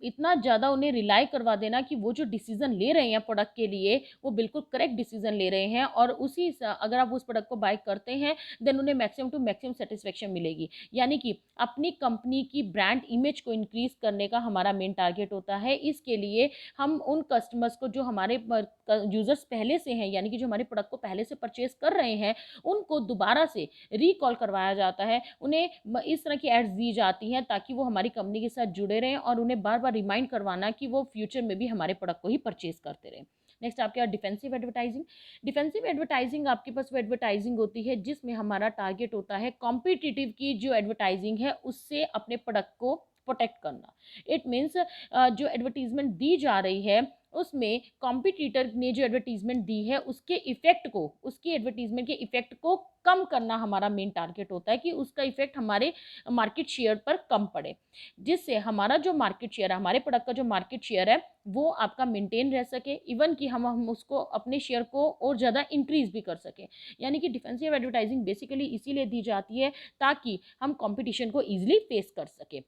इतना ज़्यादा उन्हें रिलाई करवा देना कि वो जो डिसीज़न ले रहे हैं प्रोडक्ट के लिए वो बिल्कुल करेक्ट डिसीज़न ले रहे हैं, और अगर आप उस प्रोडक्ट को बाय करते हैं देन उन्हें मैक्सिमम टू मैक्सिमम सेटिस्फेक्शन मिलेगी। यानी कि अपनी कंपनी की ब्रांड इमेज को इंक्रीज़ करने का हमारा मेन टारगेट होता है। इसके लिए हम उन कस्टमर्स को जो हमारे यूज़र्स पहले से हैं, यानी कि जो हमारे प्रोडक्ट को पहले से परचेज़ कर रहे हैं, उनको दोबारा से रिकॉल करवाया जाता है। उन्हें इस तरह की एड्स दी जाती हैं ताकि वो हमारी कंपनी के साथ जुड़े रहें और उन्हें बार बार रिमाइंड करवाना कि वो फ्यूचर में भी हमारे प्रोडक्ट को ही परचेज़ करते रहें। नेक्स्ट आपके पास डिफेंसिव एडवर्टाइजिंग। डिफेंसिव एडवर्टाइजिंग आपके पास वो एडवर्टाइजिंग होती है जिसमें हमारा टारगेट होता है कॉम्पिटिटिव की जो एडवर्टाइजिंग है उससे अपने प्रोडक्ट को प्रोटेक्ट करना। इट मीन्स जो एडवर्टीजमेंट दी जा रही है उसमें कॉम्पिटिटर ने जो एडवर्टीजमेंट दी है उसके इफेक्ट को, उसकी एडवर्टीजमेंट के इफेक्ट को कम करना हमारा मेन टारगेट होता है कि उसका इफेक्ट हमारे मार्केट शेयर पर कम पड़े, जिससे हमारा जो मार्केट शेयर है, हमारे प्रोडक्ट का जो मार्केट शेयर है वो आपका मेंटेन रह सके, इवन कि हम उसको अपने शेयर को और ज़्यादा इंक्रीज भी कर सकें। यानी कि डिफेंसिव एडवर्टाइजिंग बेसिकली इसीलिए दी जाती है ताकि हम कंपटीशन को ईजिली फेस कर सकें।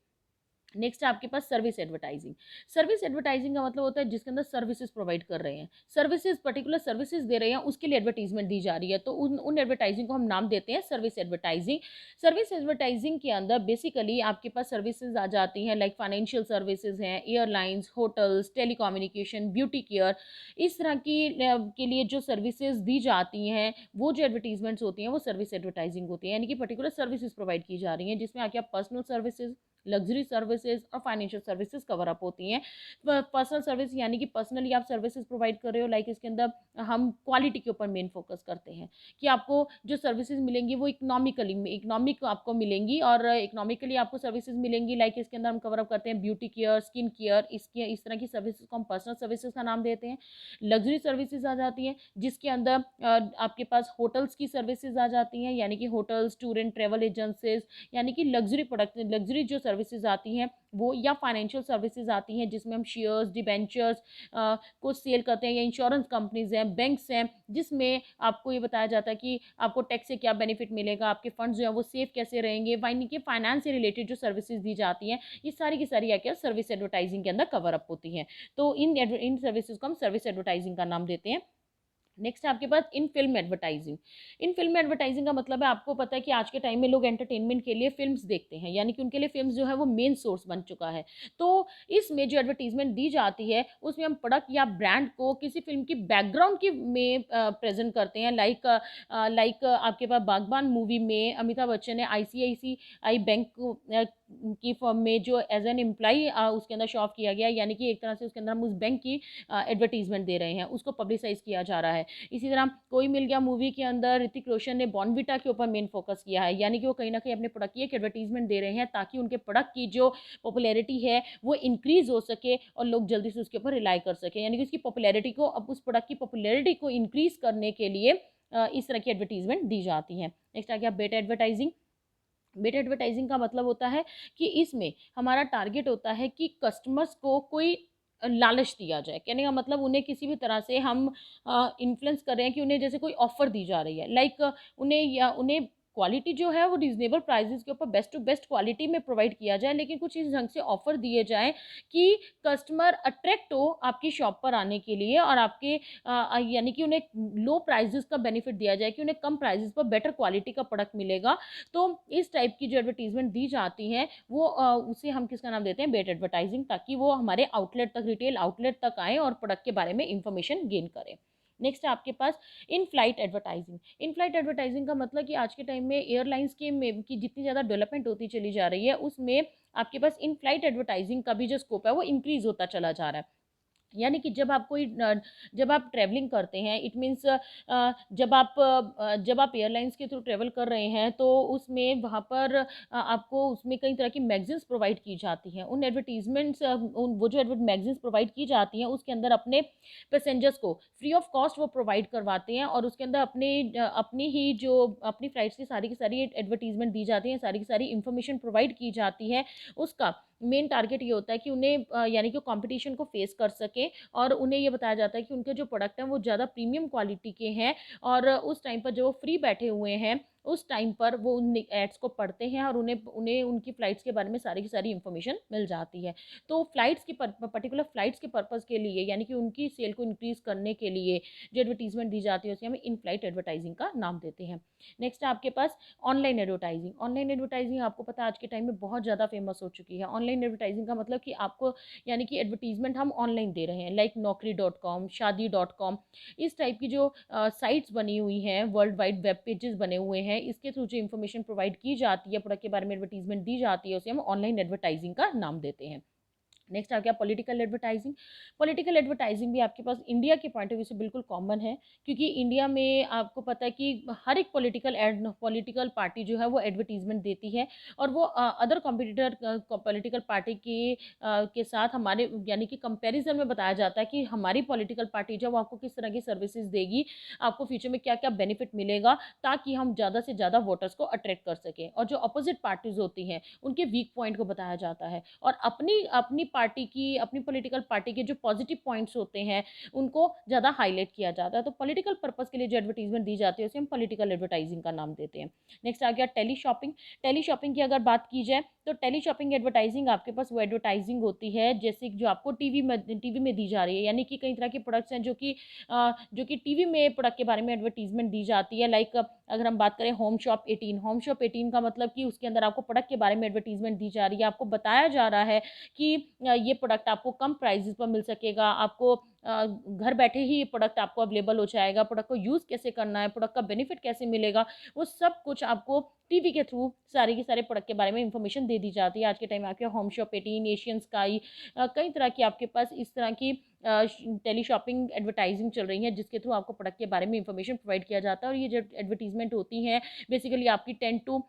नेक्स्ट है आपके पास सर्विस एडवर्टाइजिंग। सर्विस एडवर्टाइजिंग का मतलब होता है जिसके अंदर सर्विसेज प्रोवाइड कर रहे हैं, सर्विसेज पर्टिकुलर सर्विसेज दे रहे हैं, उसके लिए एडवर्टीजमेंट दी जा रही है, तो उन एडवर्टाइजिंग को हम नाम देते हैं सर्विस एडवर्टाइजिंग। सर्विस एडवर्टाइजिंग के अंदर बेसिकली आपके पास सर्विसेज आ जाती हैं लाइक फाइनेंशियल सर्विसेज हैं, airlines, hotels, telecommunication, beauty care, इस तरह की के लिए जो सर्विसेज दी जाती हैं वो जो एडवर्टीजमेंट्स होती हैं वो सर्विस एडवर्टाइजिंग होती है। यानी कि पर्टिकुलर सर्विसेज प्रोवाइड की जा रही हैं जिसमें आके आप पर्सनल सर्विसेज, लग्जरी सर्विसेज और फाइनेंशियल सर्विसेज कवर अप होती हैं। पर्सनल सर्विस यानी कि पर्सनली आप सर्विसेज प्रोवाइड कर रहे हो, लाइक इसके अंदर हम क्वालिटी के ऊपर मेन फोकस करते हैं कि आपको जो सर्विसेज मिलेंगी वो इकोनॉमिक आपको मिलेंगी और इकोनॉमिकली आपको सर्विसेज मिलेंगी। लाइक इसके अंदर हम कवर अप करते हैं ब्यूटी केयर, स्किन केयर, इस तरह की सर्विसेज को हम पर्सनल सर्विसेज का नाम देते हैं। लग्जरी सर्विसेज आ जाती हैं जिसके अंदर आपके पास होटल्स की सर्विसेज आ जाती हैं, यानी कि hotels, tour and travel agencies, यानी कि लग्जरी प्रोडक्ट, लग्जरी जो सर्विसेज आती हैं वो, या फाइनेंशियल सर्विसेज आती हैं जिसमें हम शेयर्स, डिबेंचर्स को सेल करते हैं, या इंश्योरेंस कंपनीज हैं, बैंक्स हैं, जिसमें आपको ये बताया जाता है कि आपको टैक्स से क्या बेनिफिट मिलेगा, आपके फंड्स जो है वो सेफ कैसे रहेंगे, यानी कि फाइनेंस से रिलेटेड जो सर्विसेज दी जाती हैं ये सारी की सारी क्या सर्विस एडवर्टाइजिंग के अंदर कवर अप होती हैं। तो इन सर्विसेज को हम सर्विस एडवर्टाइजिंग का नाम देते हैं। नेक्स्ट है आपके पास in film advertising. In film advertising का मतलब है, आपको पता है कि आज के टाइम में लोग एंटरटेनमेंट के लिए फिल्म्स देखते हैं, यानी कि उनके लिए फिल्म्स जो है वो मेन सोर्स बन चुका है। तो इसमें जो एडवर्टीजमेंट दी जाती है उसमें हम प्रोडक्ट या ब्रांड को किसी फिल्म की बैकग्राउंड की में प्रेजेंट करते हैं। लाइक आपके पास बागबान मूवी में अमिताभ बच्चन ने ICICI बैंक की फर्म में जो एज एन एम्प्लॉई उसके अंदर शो ऑफ किया गया, यानी कि एक तरह से उसके अंदर हम उस बैंक की एडवर्टीजमेंट दे रहे हैं, उसको पब्लिसाइज किया जा रहा है। इसी तरह कोई मिल गया मूवी के अंदर ऋतिक रोशन ने बॉर्नविटा के ऊपर मेन फोकस किया है, यानी कि वो कहीं ना कहीं अपने प्रोडक्ट की एक एडवर्टीजमेंट दे रहे हैं ताकि उनके प्रोडक्ट की जो पॉपुलैरिटी है वो इंक्रीज हो सके और लोग जल्दी से उसके ऊपर रिलाई कर सके, यानी कि उसकी पॉपुलैरिटी को, अब उस प्रोडक्ट की पॉपुलैरिटी को इंक्रीज करने के लिए इस तरह की एडवर्टीजमेंट दी जाती है। नेक्स्ट आ गया बेट एडवर्टाइजिंग। बेट एडवर्टाइजिंग का मतलब होता है कि इसमें हमारा टारगेट होता है कि कस्टमर्स को कोई लालच दिया जाए। कहने का मतलब उन्हें किसी भी तरह से हम इन्फ्लुएंस कर रहे हैं कि उन्हें जैसे कोई ऑफर दी जा रही है, लाइक उन्हें क्वालिटी जो है वो रीजनेबल प्राइसेस के ऊपर बेस्ट टू बेस्ट क्वालिटी में प्रोवाइड किया जाए, लेकिन कुछ इस ढंग से ऑफर दिए जाएं कि कस्टमर अट्रैक्ट हो आपकी शॉप पर आने के लिए, और आपके यानी कि उन्हें लो प्राइजेस का बेनिफिट दिया जाए कि उन्हें कम प्राइजेस पर बेटर क्वालिटी का प्रोडक्ट मिलेगा। तो इस टाइप की जो एडवर्टीजमेंट दी जाती हैं वो उसे हम किसका नाम देते हैं, बेट एडवर्टाइजिंग, ताकि वो हमारे आउटलेट तक, रिटेल आउटलेट तक आए और प्रोडक्ट के बारे में इंफॉर्मेशन गेन करें। नेक्स्ट है आपके पास in flight advertising. In flight advertising का मतलब कि आज के टाइम में एयरलाइंस के में की जितनी ज़्यादा डेवलपमेंट होती चली जा रही है उसमें आपके पास इन फ्लाइट एडवर्टाइजिंग का भी जो स्कोप है वो इंक्रीज होता चला जा रहा है। यानी कि जब आप ट्रैवलिंग करते हैं, इट मीन्स जब आप एयरलाइंस के थ्रू ट्रैवल कर रहे हैं तो उसमें वहाँ पर आपको उसमें कई तरह की मैगजीन्स प्रोवाइड की जाती हैं। उन एडवर्टीजमेंट्स वो जो मैगजीन्स प्रोवाइड की जाती हैं उसके अंदर अपने पैसेंजर्स को फ्री ऑफ कॉस्ट वो प्रोवाइड करवाते हैं, और उसके अंदर अपनी फ़्लाइट्स की सारी एडवर्टीजमेंट दी जाती हैं, सारी की सारी इंफॉर्मेशन प्रोवाइड की जाती है। उसका मेन टारगेट ये होता है कि उन्हें यानी कि कंपटीशन को फेस कर सके, और उन्हें ये बताया जाता है कि उनके जो प्रोडक्ट हैं वो ज़्यादा प्रीमियम क्वालिटी के हैं, और उस टाइम पर जो वो फ्री बैठे हुए हैं उस टाइम पर वो उन एड्स को पढ़ते हैं और उन्हें उनकी फ़्लाइट्स के बारे में सारी की सारी इन्फॉर्मेशन मिल जाती है। तो फ़्लाइट्स की पर्टिकुलर फ़्लाइट्स के पर्पज़ के लिए, यानी कि उनकी सेल को इंक्रीज़ करने के लिए जो एडवर्टीजमेंट दी जाती है उसे हम इन फ्लाइट एडवर्टाइजिंग का नाम देते हैं। नेक्स्ट है आपके पास ऑनलाइन एडवर्टाइजिंग। ऑनलाइन एडवर्टाइजिंग आपको पता है आज के टाइम में बहुत ज़्यादा फेमस हो चुकी है। ऑनलाइन एडवर्टाइजिंग का मतलब कि आपको, यानी कि एडवर्टीजमेंट हम ऑनलाइन दे रहे हैं, लाइक naukri.com, shaadi.com, इस टाइप की जो साइट्स बनी हुई हैं, वर्ल्ड वाइड वेब पेजेस बने हुए हैं, इसके थ्रू जो इन्फॉर्मेशन प्रोवाइड की जाती है, प्रोडक्ट के बारे में एडवर्टीजमेंट दी जाती है, उसे हम ऑनलाइन एडवर्टाइजिंग का नाम देते हैं। नेक्स्ट आ गया पॉलिटिकल एडवर्टाइजिंग। पॉलिटिकल एडवर्टाइजिंग भी आपके पास इंडिया के पॉइंट ऑफ व्यू से बिल्कुल कॉमन है, क्योंकि इंडिया में आपको पता है कि हर एक पॉलिटिकल पार्टी जो है वो एडवर्टीजमेंट देती है, और वो अदर कॉम्पिटिटर पॉलिटिकल पार्टी के साथ हमारे यानी कि कंपैरिजन में बताया जाता है कि हमारी पॉलिटिकल पार्टी जो है वो आपको किस तरह की सर्विसेज देगी, आपको फ्यूचर में क्या क्या बेनिफिट मिलेगा, ताकि हम ज़्यादा से ज़्यादा वोटर्स को अट्रैक्ट कर सकें। और जो अपोजिट पार्टीज होती हैं उनके वीक पॉइंट को बताया जाता है, और अपनी अपनी पार्टी की, अपनी पॉलिटिकल पार्टी के जो पॉजिटिव पॉइंट्स होते हैं उनको ज़्यादा हाईलाइट किया जाता है। तो पॉलिटिकल पर्पस के लिए जो एडवर्टीजमेंट दी जाती है उसे हम पॉलिटिकल एडवर्टाइजिंग का नाम देते हैं। नेक्स्ट आ गया टेली शॉपिंग। टेली शॉपिंग की अगर बात की जाए तो टेली शॉपिंग एडवर्टाइजिंग आपके पास वो एडवर्टाइजिंग होती है जैसे जो आपको टीवी में दी जा रही है, यानी कि कई तरह के प्रोडक्ट्स हैं जो कि टीवी में प्रोडक्ट के बारे में एडवर्टीजमेंट दी जाती है। लाइक अगर हम बात करें होम शॉप 18 का मतलब कि उसके अंदर आपको प्रोडक्ट के बारे में एडवर्टीजमेंट दी जा रही है, आपको बताया जा रहा है कि ये प्रोडक्ट आपको कम प्राइसेस पर मिल सकेगा, आपको घर बैठे ही ये प्रोडक्ट आपको अवेलेबल हो जाएगा, प्रोडक्ट को यूज़ कैसे करना है, प्रोडक्ट का बेनिफिट कैसे मिलेगा, वो सब कुछ आपको टीवी के थ्रू सारे के सारे प्रोडक्ट के बारे में इंफॉर्मेशन दे दी जाती है। आज के टाइम में आपके होम शॉप 18, एशियन स्काई, कई तरह की आपके पास इस तरह की टेली शॉपिंग एडवर्टाइजिंग चल रही है जिसके थ्रू आपको प्रोडक्ट के बारे में इंफॉर्मेशन प्रोवाइड किया जाता है। और ये जो एडवर्टीजमेंट होती हैं बेसिकली आपकी 10 to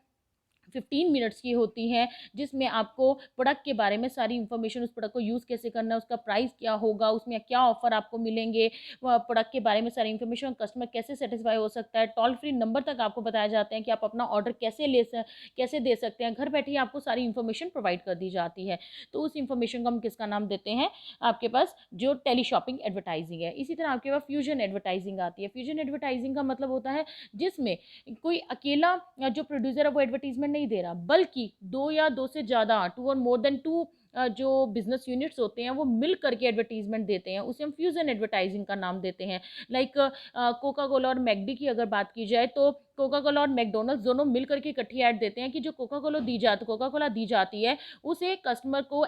15 मिनट्स की होती हैं, जिसमें आपको प्रोडक्ट के बारे में सारी इन्फॉर्मेशन, उस प्रोडक्ट को यूज़ कैसे करना है, उसका प्राइस क्या होगा, उसमें क्या ऑफर आपको मिलेंगे, प्रोडक्ट के बारे में सारी इन्फॉर्मेशन, कस्टमर कैसे सेटिस्फाई हो सकता है, टोल फ्री नंबर तक आपको बताया जाता है कि आप अपना ऑर्डर कैसे दे सकते हैं। घर बैठे ही आपको सारी इन्फॉर्मेशन प्रोवाइड कर दी जाती है। तो उस इन्फॉर्मेशन को हम किसका नाम देते हैं, आपके पास जो टेली शॉपिंग एडवर्टाइजिंग है। इसी तरह आपके पास फ्यूजन एडवर्टाइजिंग आती है। फ्यूजन एडवर्टाइजिंग का मतलब होता है जिसमें कोई अकेला जो प्रोड्यूसर है वो एडवर्टीजमेंट नहीं दे रहा, बल्कि दो या दो से ज़्यादा, 2 और मोर देन 2 जो बिजनेस यूनिट्स होते हैं वो मिल करके एडवर्टीजमेंट देते हैं, उसे हम फ्यूजन एडवर्टाइजिंग का नाम देते हैं। लाइक कोका कोला और मैकडी की अगर बात की जाए तो कोका कोला और मैकडोनल्ड्स दोनों मिल करके इकट्ठी ऐड देते हैं कि जो कोका कोला दी जाती है उसे कस्टमर को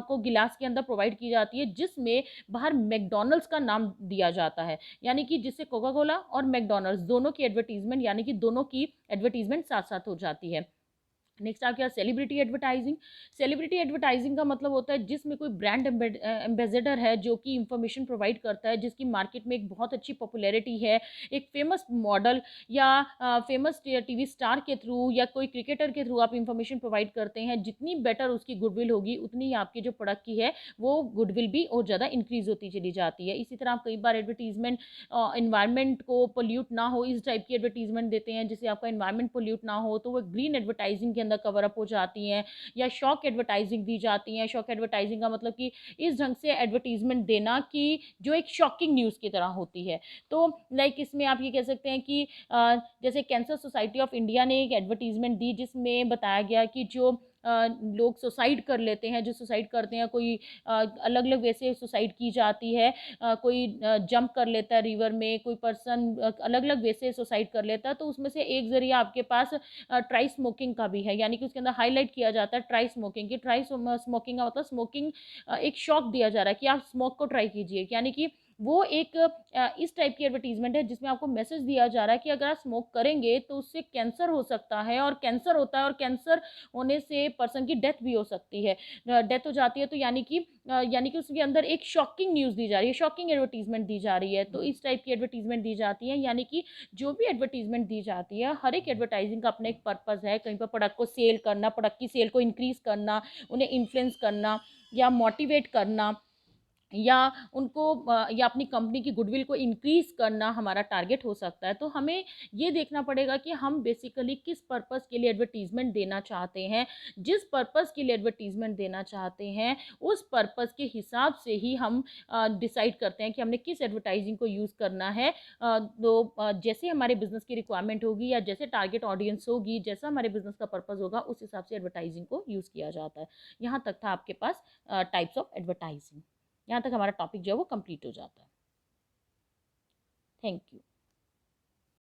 को गिलास के अंदर प्रोवाइड की जाती है जिसमें बाहर मैकडोनल्ड्स का नाम दिया जाता है, यानी कि जिससे कोका कोला और मैकडोनल्ड्स दोनों की एडवर्टीजमेंट, यानी कि दोनों की एडवर्टीजमेंट साथ साथ हो जाती है। नेक्स्ट आ गया सेलिब्रिटी एडवर्टाइजिंग। सेलिब्रिटी एडवर्टाइजिंग का मतलब होता है जिसमें कोई ब्रांड एम्बेसडर है जो कि इंफॉर्मेशन प्रोवाइड करता है, जिसकी मार्केट में एक बहुत अच्छी पॉपुलैरिटी है, एक फेमस मॉडल या फेमस टीवी स्टार के थ्रू या कोई क्रिकेटर के थ्रू आप इंफॉर्मेशन प्रोवाइड करते हैं। जितनी बेटर उसकी गुडविल होगी उतनी ही आपकी जो प्रोडक्ट की है वो गुडविल भी और ज़्यादा इंक्रीज होती चली जाती है। इसी तरह आप कई बार एडवर्टीजमेंट इन्वायरमेंट को पोल्यूट ना हो इस टाइप की एडवर्टीजमेंट देते हैं, जिससे आपका इन्वायरमेंट पोल्यूट ना हो, तो वो ग्रीन एडवर्टाइजिंग के अंदर कवर अप हो जाती हैं। या शॉक एडवर्टाइजिंग दी जाती हैं। शॉक एडवर्टाइजिंग का मतलब कि इस ढंग से एडवर्टीजमेंट देना कि जो एक शॉकिंग न्यूज़ की तरह होती है। तो लाइक इसमें आप ये कह सकते हैं कि जैसे कैंसर सोसाइटी ऑफ इंडिया ने एक एडवर्टीजमेंट दी जिसमें बताया गया कि जो लोग सुसाइड कर लेते हैं, जो सुसाइड करते हैं, कोई अलग अलग वे से सुसाइड की जाती है, कोई जंप कर लेता है रिवर में, कोई पर्सन अलग अलग वे से सुसाइड कर लेता है, तो उसमें से एक जरिया आपके पास ट्राई स्मोकिंग का भी है, यानी कि उसके अंदर हाईलाइट किया जाता है ट्राई स्मोकिंग की। ट्राई स्मोकिंग का मतलब स्मोकिंग, एक शौक दिया जा रहा है कि आप स्मोक को ट्राई कीजिए, यानी कि वो एक इस टाइप की एडवर्टीजमेंट है जिसमें आपको मैसेज दिया जा रहा है कि अगर आप स्मोक करेंगे तो उससे कैंसर हो सकता है, और कैंसर होता है, और कैंसर होने से पर्सन की डेथ भी हो सकती है, डेथ हो जाती है। तो यानी कि उसके अंदर एक शॉकिंग न्यूज़ दी जा रही है, शॉकिंग एडवर्टीजमेंट दी जा रही है। तो इस टाइप की एडवर्टीजमेंट दी जाती है, यानी कि जो भी एडवर्टीजमेंट दी जाती है हर एक एडवर्टाइजिंग का अपना एक पर्पज़ है। कहीं पर प्रोडक्ट को सेल करना, प्रोडक्ट की सेल को इंक्रीज़ करना, उन्हें इन्फ्लुएंस करना या मोटिवेट करना, या या अपनी कंपनी की गुडविल को इंक्रीज करना हमारा टारगेट हो सकता है। तो हमें ये देखना पड़ेगा कि हम बेसिकली किस पर्पस के लिए एडवर्टीजमेंट देना चाहते हैं। जिस पर्पस के लिए एडवर्टीजमेंट देना चाहते हैं उस पर्पस के हिसाब से ही हम डिसाइड करते हैं कि हमने किस एडवर्टाइजिंग को यूज़ करना है। जैसे हमारे बिजनेस की रिक्वायरमेंट होगी या जैसे टारगेट ऑडियंस होगी, जैसा हमारे बिजनेस का पर्पस होगा, उस हिसाब से एडवर्टाइजिंग को यूज़ किया जाता है। यहाँ तक था आपके पास टाइप्स ऑफ एडवर्टाइजिंग। यहाँ तक हमारा टॉपिक जो है वो कंप्लीट हो जाता है। Thank you.